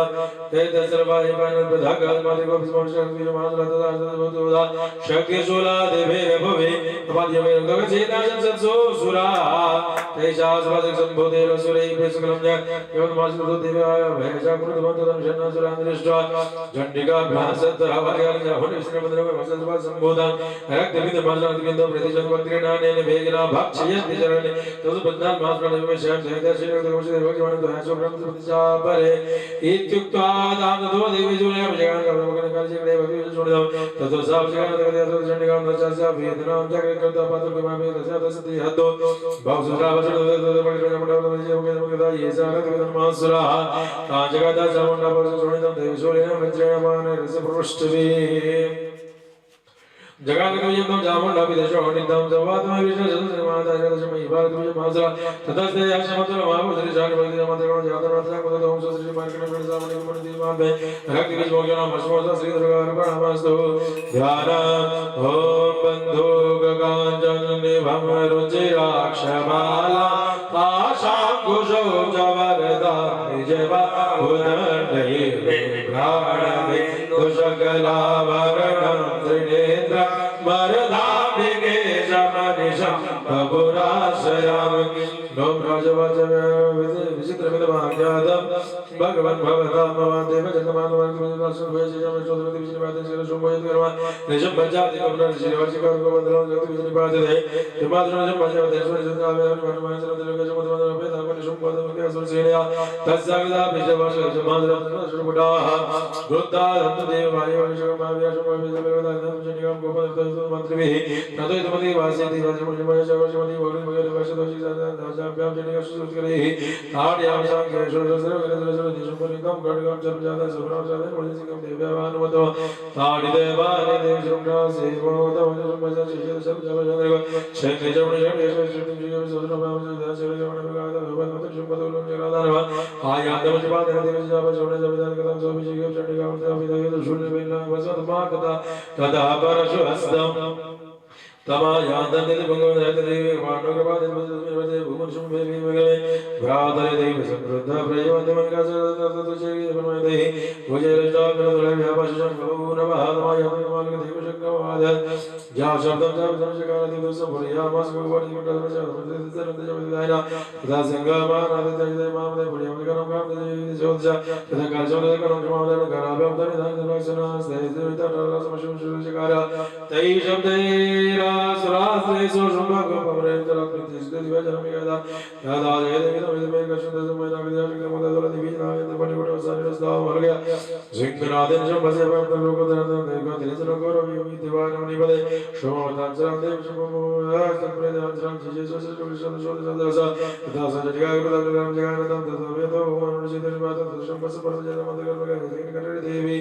ते दसरवारी पान प्रधागल माते को शक्ति सोला देवे भवे प्रपाद्य में रंग चेता संसो सुरा तेजा सुराज संबोधे रसुरे प्रेसकलम यवत मासुर देवे भैजा कृत मंत्रम शरण सुरान दृष्टा झंडिका भ्रासत हवार्याल होने विष्णु मंदिर में भसन सभा संबोधन रक्त बिंद माजन बिंद प्रतिशन वक्त्र नाने ने भेजना भक्षयति चरण तद बंधन मात्र में श्याम सहित श्री भगवान भगवान तो है सो ब्रह्म प्रतिजा परे इत्युक्त्वा दान दो देवी जुने भगवान का भगवान काल से छोड़ो ततो साप जगन देवता तो चंडिका नचासा वेदनाम जगत करता पात्र के मामे दशा दशति हदो भाव सुरा वचन तो भगवान मंडल में जे होगे मुगदा ये सारा तो मासुरा का जगत चामुंडा पर छोड़ितम देव सोलेन वज्रेण मान रस पृष्ठवे जगन को यम जामुंडा विदेशो निदम जवात्म विष्णु जन माता जगत में भारत में मासुरा ततस्ते यशमतल महाभू श्री जान भगवान मंत्र को जाता रत्न को तो श्री मार्कन में सामने को दीवान में रक्त बीज भोजन मशमोसा श्री दुर्गा नमस्तु ध्यान ओम बंधु गगन निभम रुचिराक्षमाला आशांकुशो जवरदा निजवा उदंडहि प्राण बिंदु सकलावरणं त्रिने मरधामिके शमनिशं बपुराश्रयामि नो राजवाचव्य विचित्रमिदमाज्ञातं भगवन् भवतां मम देवजन्मानवन्तिमजनाशुभयजिजमशोधनतिविजनिपातं निशम्भजातिकपुनर्शिरवचिकर्गोवन्दनं जगतिविजनिपातते हिमाद्रनजं मजवदेश्वरजन्मावेदनमनमनसरतिलोकजमोदमनपेदामनिशुम्भदमकेसुरसेनया तस्याविदा विजयवाशयजमाद्रतनशुभुडाः वृद्धादन्तदेवायवशुभमाव्याशुभविजयवेदान्तं गोपदत्तमन्त्रिभिः ततोतमति वासेति वाचमणिमयशवशमति भगवन्मगरवशदोषिजाताभ्यां ताड्यामशाङ्केश्वरसर्वगणसरस्वतीशुपलिङ्गं खड्गं सर्वजातं सुब्रह्मचार्यं मुनिसिकं देव्यावानुमतो ताडिदेवानि देवशुभ्रासेवोदमजसुम्भजशिशुसर्वजनरेव क्षेत्रेजमुनिषड्यशुद्धिं तदा परशु हस्तम् तमायादन्ति भगवन्देवी वाणोग्रपादिपदे भूमशुम्भेविमगे भ्रातरे देवी समृद्ध प्रयोवन्तमनिकासततुचेयपनमयते भुजैरष्टाभिनदुलभ्यापशं गौनवहातमायातमालकदेवशङ्कवाद या शब्दं चापदंशकालदिवसं तथा संगमानादितजते मामदे पुण्यमकरं कामदेवीज्योतिष तथा कालचोदकरं क्षमादनं कराभ्यन्तरिधानसमशुभशुभशकार तै शब्दैरा सुराश्रेषु शुभगोपमरेन्द्रकृतिष्ठदिवजनमिगदा यदा जयदेविदमिदमेकशुद्धसमयनागदियाशुक्रमदलदिविजनायन्दपनिकुटवसारिणस्तावमर्गया सिंहनादेन शम्भसेवन्तलोकधनदेवतिनिसनगौरवयुमितिवानमुनिपदे शोमतांसरान्देव शुभमुरास्तम्प्रेदांसरां शिशेश्वरशुभशुद्धसन्दरसा तथा सञ्जटिकायुक्तदं जगानन्दं तथावेदो भुवनरुचितनिवातं तत्सम्पत्सपर्वजनमन्दकर्मकरेदेवी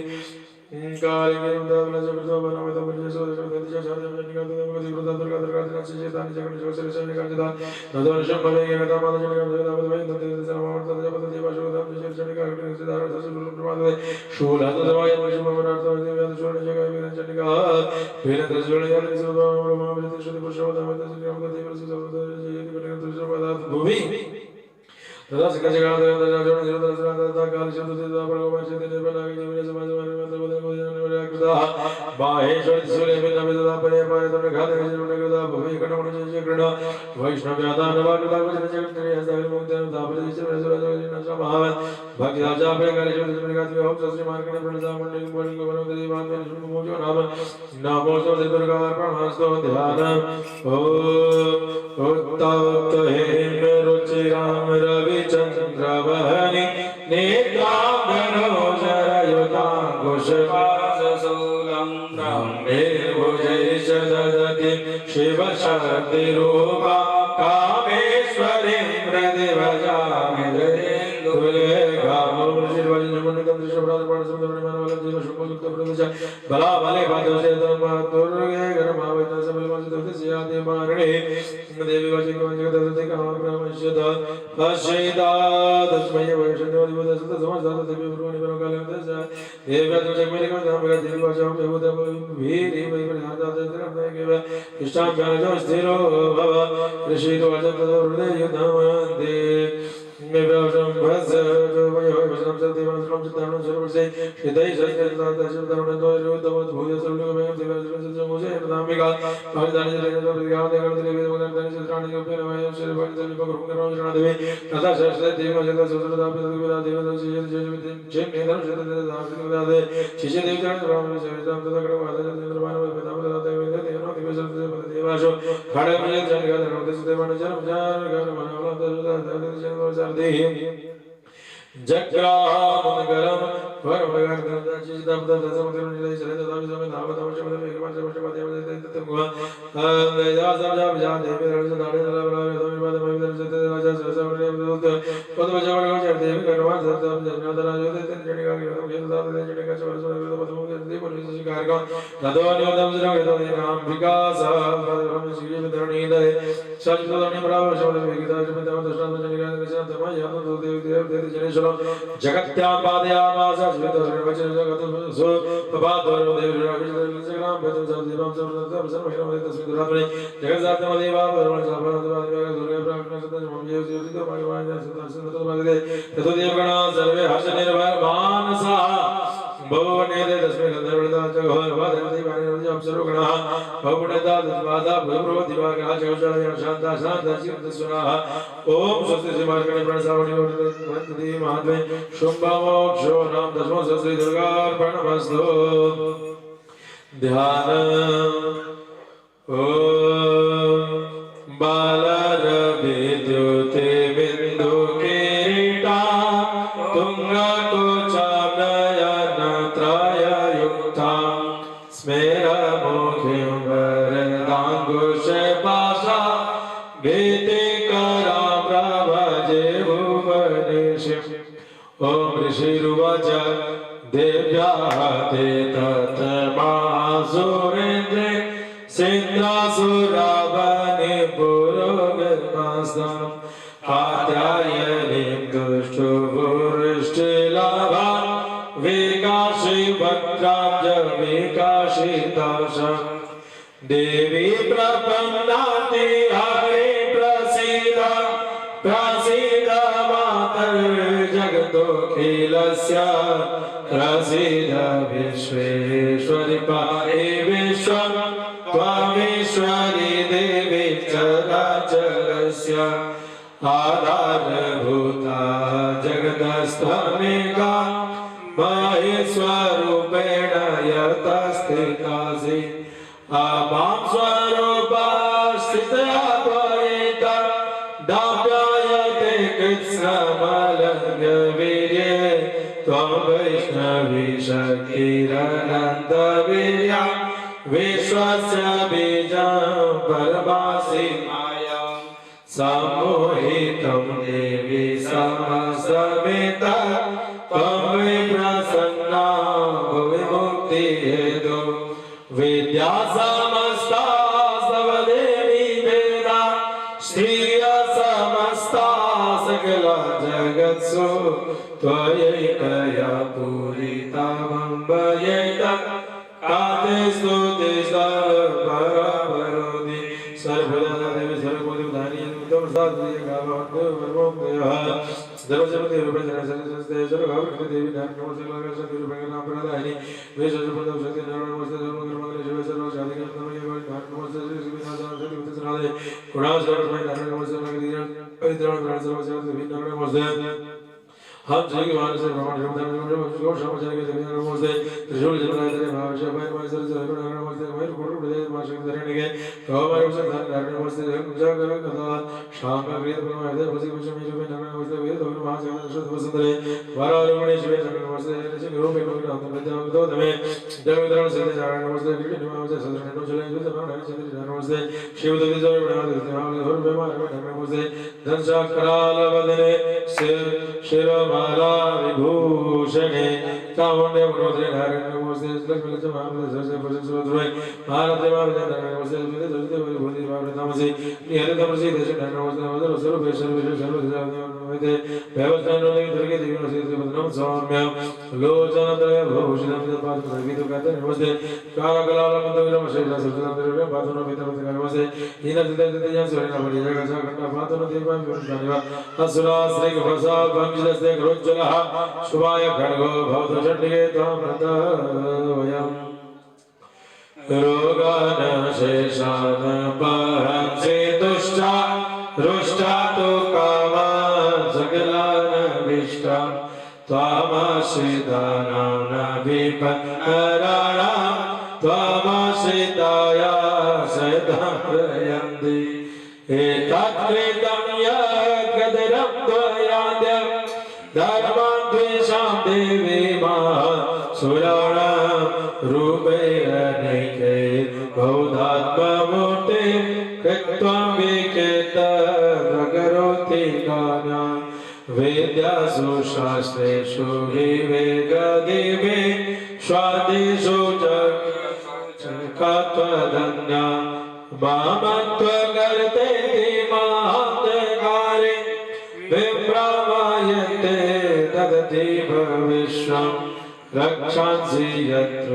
तदा माहेश्वर सूर्यमिन्दमिददा पर्यपायतनघातनिजनुनगदा भवेकणमणिजयकृणा वैष्णव्यादानवागदागजनजगन्त्रियस्ताविमुक्त्यनुतापरिजितमेश्वरजगन्नाथमहावन् भक्तिराजापयकारिशोधनिगात्म्यहं श्रीमार्कण्डेप्रणितामण्डिमणिगमनोदयवान्मेन नाम नमोऽस्तु दुर्गार्पणमस्तु ध्यानम् उत्तप्तहेम रुचिरां रविचन्द्रवहनि नेत्राङ्गनोजरयुताङ्कुशवासशूलं ब्रह्मेर्भुजैश्च ददति शिवशक्तिरूपा कामेश्वरीं हृदि भजामि बलाबले पादोषेतमातुर्गे गणमावैतसमयमसिद्धसियादिमारणे देवी वचिकवञ्जगदति कामप्रमश्यत पश्येदा तस्मै वैष्णदेवदिवदसतसमस्तात् देवी ब्रह्मणि परकालयन्तस्य देव्यात्मजगमेलिकमदामगतिर्वाचां व्यभूतवीरी वैपरिहादातत्रमदेव इष्टाभ्याजो स्थिरो भव ऋषिरो अजन्तहृदयुधमन्ते मेव्याशं भस्सर्वयोगवशं सत्यवनं चित्तानं सर्वसे हितै सत्यतातशब्दानन्दोरुद्धमत् भूयसुलुमें दिवससमुजयनामिका आदिदानिजनप्रतिगादेवदेवदेवगणतानि चित्राणि योपेन वयं श्रीभक्तविपगुरुकरोजनादेवे तथा सहस्रदेवजगतसुत्रदापितविदादेवदोषियजयविद्यं चेन्नेदर्शनदादादे शिष्यदेवचरणरामविजयतां तदग्रवादजन्द्रमानवदापदादेवेन्द्रदेवनो खडगजनगदनोदसिदेवनजनमजारगणमनावलादजनदेहि जग्रामनगरम जगत्यापादयामास श्वेतवचन जगत्सु पपाद्वरो देवराजग्राम वेदं सर्वदेवं सर्वसर्वहिरमदे तस्मिन् दुरात्मने जगत्सात्मदेवावरणसभानन्दवादिव्यासूर्यप्राज्ञसतमं भगवान् सतसतमदे ततो देवगणा सर्वे हर्षनिर्भरमानसाः भुवनेदे तस्मै गन्धर्वदा जगोर वादरति वाणिरति अप्सरोगणः भवुणदा तद्वादा भुवरो दिवाकरः जगोषाय शान्ता शान्ता चित्तस्वराः ओम स्वस्ति श्रीमार्कण्डेय प्रणसावणि वन्दति महात्मे शुम्भमोक्षो नाम दशमो श्री दुर्गार्पणमस्तु ध्यान ओम बालरविद्युते बिन्दु किरीटा तुङ्गकोचानयनत्रययुक्ता स्मेरमुखीं वरदाङ्कुशपाशा भीतिकरां प्रभजे भुवनेशीम् ॐ ऋषिरुवाच देव्याः ते तत्तमासुरेन्द्रे सिन्धासुरावने पुरोगमास्ताम् आत्यायनीं दुष्टुवृष्टिलाभा विकाशी वक्त्राब्ज विकाशिताशा देवी प्रपन्नाति हरे प्रसीद प्रसीद मातर्जगतोऽखिलस्य प्रसीद विश्वेश्वरि पाहि विश्वं त्वमीश्वरी देवी चराचरस्य आधारभूता जगदस्त्वमेका महेश्वरूपेण यतस्थितासि मां स्वरूपस्थिता त्वयिता दाप्यायते कृत्स्नमलङ्घ्यवीर्ये त्वं वैष्णवी शक्तिरनन्तवीर्या विश्वस्य बीजं परमासि माया सम्मोहितं देवी समस्तमेता त्वं वै प्रसन्ना भुवि मुक्तिहेतु विद्या समस्ता स्तव देवी वेदा श्रिय समस्ता सकला जगत्सु त्वयैकया पूरिता मम्बयैता काते स्तुते सर्वपरापरोधि सर्वदा देवी सर्वभूतधारी त्वं साधुये गावन्तु वर्वोक्तयः सर्वजगते रूपे जनसंस्ते सर्वभावकृते देवी नमोऽस्तु सर्वगणसंस्ते रूपे नामप्रदायिनि वेशजपदं शक्ति नमोऽस्तु सर्वकर्मणे शिवे सर्वशाधिके नमः नमोऽस्तु श्री विनाशाय उत्तरादे गुणाश्रमणे नमोऽस्तु सर्वगणितं पवित्रं सर्वजगते नमोऽस्तु हम श्री भगवान से भगवान राम धर्म को समाचार के देवी नमोस्ते त्रिशूल जलाय तेरे भावश भाई भाई सर सर नमोस्ते भाई कोट प्रदेश माशक धरने के कौमार उसे धर नमोस्ते जग कथा शाम का ग्रीत बनवाए थे बसी कुछ में जो में नमोस्ते वेद और महाजन शुद्ध वसुंधरे वाराणसी शिवे नमोस्ते ऋषि रूप में नाम प्रजाम दो तमे जग वितरण से नारायण नमोस्ते कृष्ण नमोस्ते सदन नो चले जो नारायण चंद्र नमोस्ते शिव देवी जो बना दे और बेमार नमोस्ते धन चक्राल वदने शिरोमाला विभूषणे चामुंडे मनोदरे नारायण नमोस्ते लक्ष्मी लक्ष्मी महामंत्र सरसे प्रसन्न सुरद्वय भारत देवार नमोस्ते सुमित सुमित भूति भावने तमसि निहर तमसि देश नमोस्ते नमोस्ते सर्व सर्व सर्व नमोस्ते व्यवस्थान देवी दुर्गे देवी नमोस्ते बदनम सौम्य लोचन त्रय भूषणम पाद सर्वितो कहते नमोस्ते काकलाल मंत्र शेष सुरद्वय पादनो पिता नमोस्ते हीन दिते दिते जन सोरेन बलि जगत खंडा पादनो देवा विष्णुवा असुरा श्री भसा पंचदस्ते ग्रोज्जलः शुभाय खड्गो भवतु चण्डिके त्वं प्रतवयम् रोगान शेषान पहंसि दुष्टा रुष्टा तु कामान् सकलान् अभीष्टान् त्वामाश्रितानां न विपन्नराणां त्वामाश्रिताया सदा प्रयन्ति एतत्कृतं यद्गदरं त्वयाद्यं धर्मान् द्वेषां देवी सुराणां रूपैरनैके बहुधात्ममूर्ते कृत्वा विकेतकरोति गानां वेद्यासु शास्त्रेषु विवेकदिवे स्वादिषु च कत्वदन्या मामत्वकर्ते महान्तकारे विभ्रमायते तदति भविष्यं रक्षांसि यत्र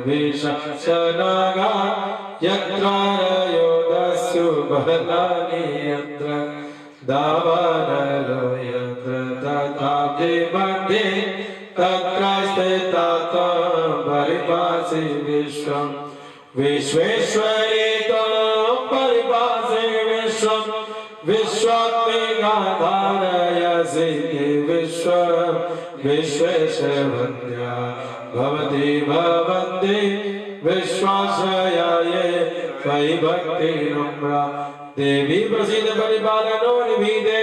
विशनागा यत्र रयोदस्यु बलानि यत्र दावानलो यत्र तथा मध्ये तत्र स्थिता परिभाषे विश्वं विश्वेश्वरी त्वं परिभाषे विश्वं विश्वात्मिकाधारयसि विश्वं विश्वेशवन्द्या भवति भवन्ति विश्वाश्रयाये त्वयि भक्तिर्नम्रा देवी प्रसीद परिपालनो निभीते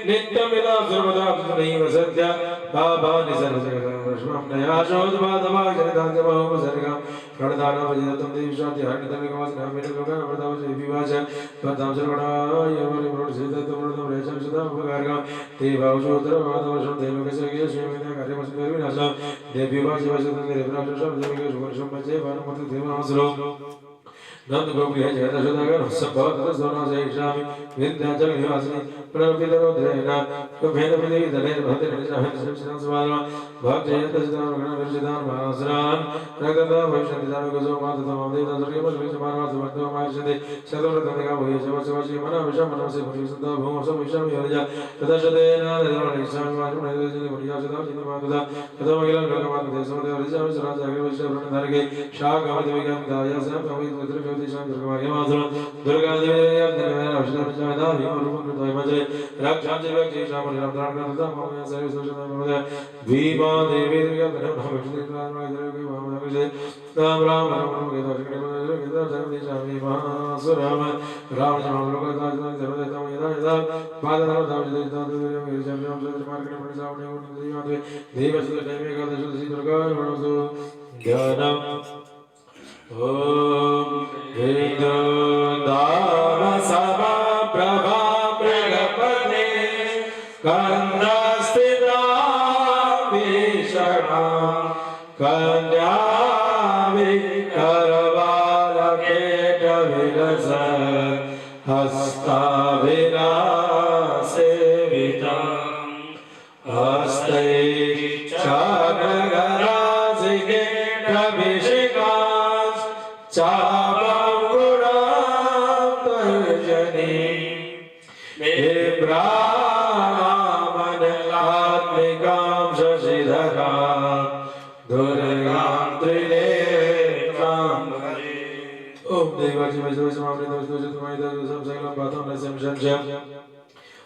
नित्यमिदा सर्वदा त्वमेव सत्या बाबा निसर्गजगदमृष्मन्नयाशोद्वादवाजनितान्तमहोपसर्गं प्रणदानवजितं देवी शान्ति हरितमिकवासनं मित्रलोकं वरदावचि विवाचं त्वं सर्वणाय वरिमृडसीदत्तमृतं रेचं सदा उपकारकं देवावशोत्तरवादवशं देवकस्य श्रीमिता कार्यमस्मिर्विनाशं देवी वाचिवशतं देवराजं देवकेशुवर्षं मचे वानमति देवासुरो नंद गोपी है जय दशोदागर संभव तथा सोना जय श्यामी विंध्याचल निवासिनी प्रणवितरोद्रेना कुभेद विधि दले भक्त निजाहित शिवसिनां सवाला भक्त जय दशदान गण विरजिदान महासरान रगदा भविष्यति जानो गजो मात तमाम देवता स्वर्ग पर विच मानवा समर्थ मायशते सदोर तनिका भय जव शिवशी मना विषम मन से भूमि सुंदर भूम सब विषम योजा तथा शतेना देवण ईशान वाजु ने जनि बढ़िया सदा जिन मातदा तथा महिला लोकमात देशो देव ऋषभ सराज अग्र विश्व वर्ण धर के शाख अमित विगम दाया सब अमित मित्र दुर्गा दुर्गा देवी अपने अवसर जादा भीम कृतय मजे रक्षांच व्यक्ति शाम राम दान करता मम सर्व सुषमा महोदय भीमा देवी दुर्गा अपने भविष्य प्राण देवी के भाव से राम राम राम के दर्शन के जगदीश स्वामी महासुराम राम राम लोक दास सर्वदेवता यदा यदा पादन दाव देवता देवी मेरे जब राम चंद्र मार्ग में सामने देवी देवी सुध देवी का दशरथ दुर्गा वरसु ज्ञानम ओम विद्युदाम सभा प्रभा प्रगपते कंदस्थिता भीषणा कन्या विकरवाल केट विलस हस्ताभिलासेविता हस्तै चागराजिके अभिषेका चापं गुणान्तर्जनी विभ्रामणलात्मिकां शशिधरां दुर्गां त्रिनेत्रां ओम देवाची वैष्णवसमामृतवस्तुजतमयितसं सकलं पातं नस्यं शंशं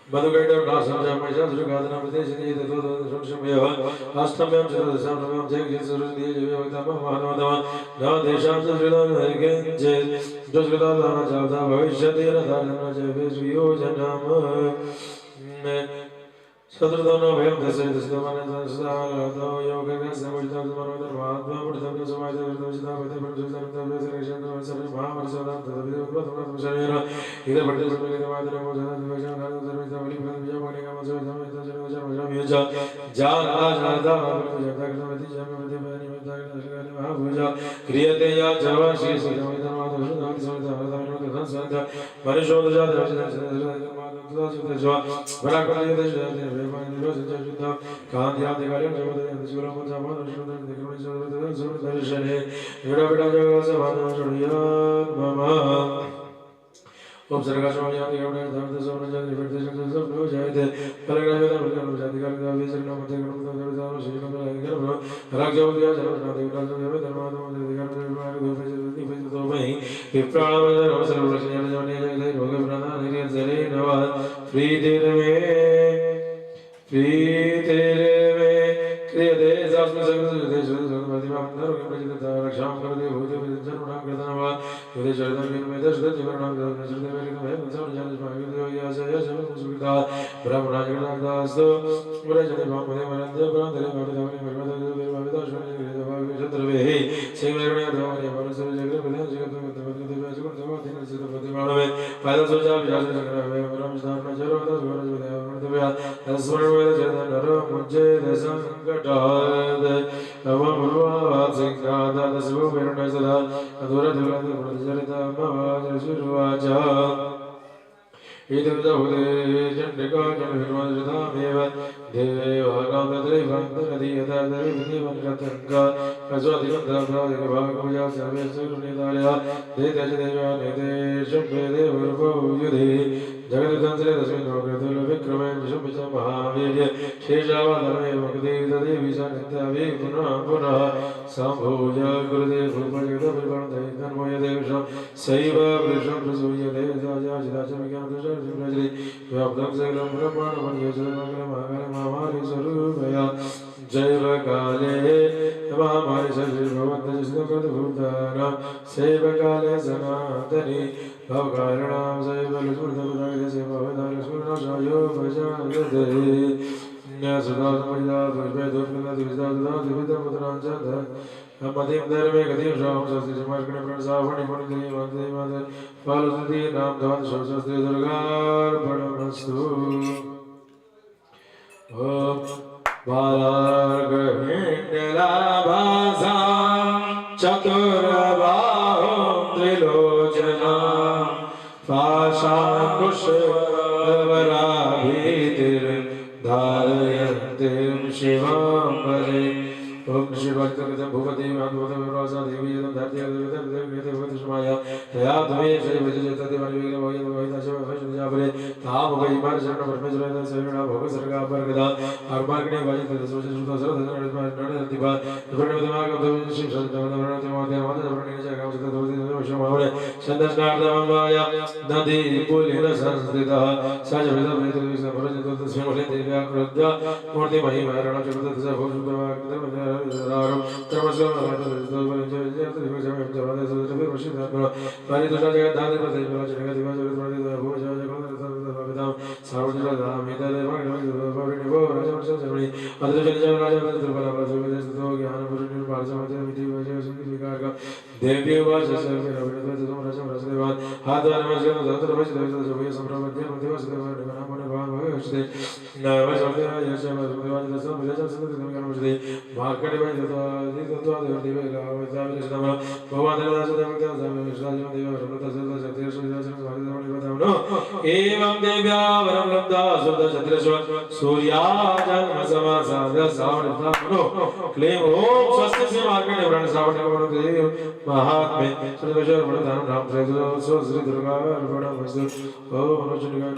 मधुकैटं नासं च महिषासुरघातनमृतेशनीय तत्त्वदंशंशमयः अष्टम्यां चतुर्दशां नवम्यां जयकिंसुरनिधि जयवक्तामहानवतमः न तेषां च श्रुतं किञ्चित् दुष्कृतादानं चावता भविष्यति न दानं च वियोजनम् शत्रुदनो भयं दशे दशमानं सदातो योगस्य मुचितं समर्पणमात्मा मुचितं समाहितं विदुषितं विदुषितं तद्विषयं सर्वे महावर्षदां तद्विदुप्रथमं शरीर इदं पठितसमयमादरं मोचनं द्वेषं गानं सर्वं बलिप्रदं विजयमणिकं सर्वं सर्वं जानादा जगदगणपति जगदपति निमित्तानि महाभुजा क्रियते या जवा श्री श्रीरामचन्द्रमाधवसुधाति समितः सन्त मनुष्योदजा दर्शनं वराकलयते जयते वेमानिरोचते कान्त्यादिकार्यं जगदयन्ति सुरमोचामनुष्योदर्शने विडविड जगत्सभानशुण्या मम ओम सर्गाशोयाति गौणे धर्मते सोमजति विवर्तेषं सप्नो जयते परग्रहवेद प्रजनं जातिकालिका विचरणं मते गणपतं देवतां श्रीनं गणपतं राजोद्या जननादेवतां धर्मादं देवतां देवतां महि विप्राणवदनं सर्वलक्षणं जने जयते रोगप्रदान निरजरे नमः प्रीतिर्मे क्रियते सास्मि सर्वदेशे सर्वप्रतिमानन्दं प्रचिता रक्षां करते भूते विजननां कृतनवा युधेश्वरं विमेदश्रुतिवर्णं दशरथमेरिकमहे संसारजनस्मायुधयोयासयशमसुकृता ब्रह्मणाजगदास्तु व्रजते मामदे वरन्दे वरन्दे भवतानि भगवतोस्मि शत्रुभिः श्रीमरणयाधवानि वरसुजगृपदे जगत्तमदेवसुकृतमदिनसिद्धप्रतिमाणवे पादसोचा विशासचक्रवे वरमस्तान्नचरोदस्वरजोदयावर्तव्या तस्मरणवेदचरदनरो मुञ्चे दशङ्कटाद नवमुर्वासिंहादस्वोपेरणसदा अधुरधुरधुरचरितमवाचरुवाच इदं बहुदे चण्डिका जनभिर्मजतामेव देवागान्तत्रैवन्तरधीयतादरिदेवनरतङ्गा प्रस्वादिगन्धप्रादिकभागोया सर्वे सुरुनिताया देतेज देव्या नेतेशं वेदे वर्गो युधे जगदुदंसरे तस्मिन् लोकतुल विक्रमे विशुम्भिच महावीर्य शेषावधर्मे भक्ति तदेवी सा नित्याभि पुनः पुनः सम्भूय गुरुदेव सैव वृषं प्रसूयते जाजिदाचमिज्ञानदशरजिम्रजि व्याप्तं सकलं ब्रह्माण्डं यजमानमहाकाले स्वरूपया जैव काले महामारी सर्वभूतानां सैव काले सनातनी भवकारिणां सैव लक्ष्मीर्धवदाय सेवावदालक्ष्मीर्नाशायो भजायते न्यासदासमयिदा दुष्पेदोष्मिन्नदिविदादिविदमुद्राञ्चद मतिं धर्मे गतिं शां स्वस्ति समार्गणे प्रणसावणि पुण्यदिने वन्दे मातरं फालुसुति नाम धवन् स्वस्ति दुर्गार्पणमस्तु ॐ बालार्गहिण्यलाभासा चतुर्बाहुं त्रिलोचना पाशाङ्कुशवराभीतिर्धारयन्तीं शिवां भजे ओम शिवाय भूपति माधवते विराजा देवी यदं धरती देवी भगवती समाया तया द्वे जय भजे जयते वायुवेग वयं वयं शिव भजन जाबरे ताम वै मार शरण परमेश्वर सेवना भव सर्गा परगदा अर्माग्ने वजन दसवज सुत सरद नड़ दिवा विपर्ण दिमाग दो शिव शब्द वरण माते माते वरण जय गाव सिद्ध दोति विश्व मावळे छंदस्नार्दमवाया नदी पुलिन संस्थिता सज वेद वेद विष्णु भरज तो स्वयं देव्या क्रोध मूर्ति महिमा रण जगत दस भव सुत एवं देव्या वरं लब्धा सुदशत्रस्व सूर्याजन्मसमासाद सावणितामनो क्लेम ओम स्वस्ति से मार्गणे वरण सावणिकमनो देव महात्मे सर्वश्वर वरदानं राम श्री दुर्गा अर्पणमस्तु ओम अनुचुनिका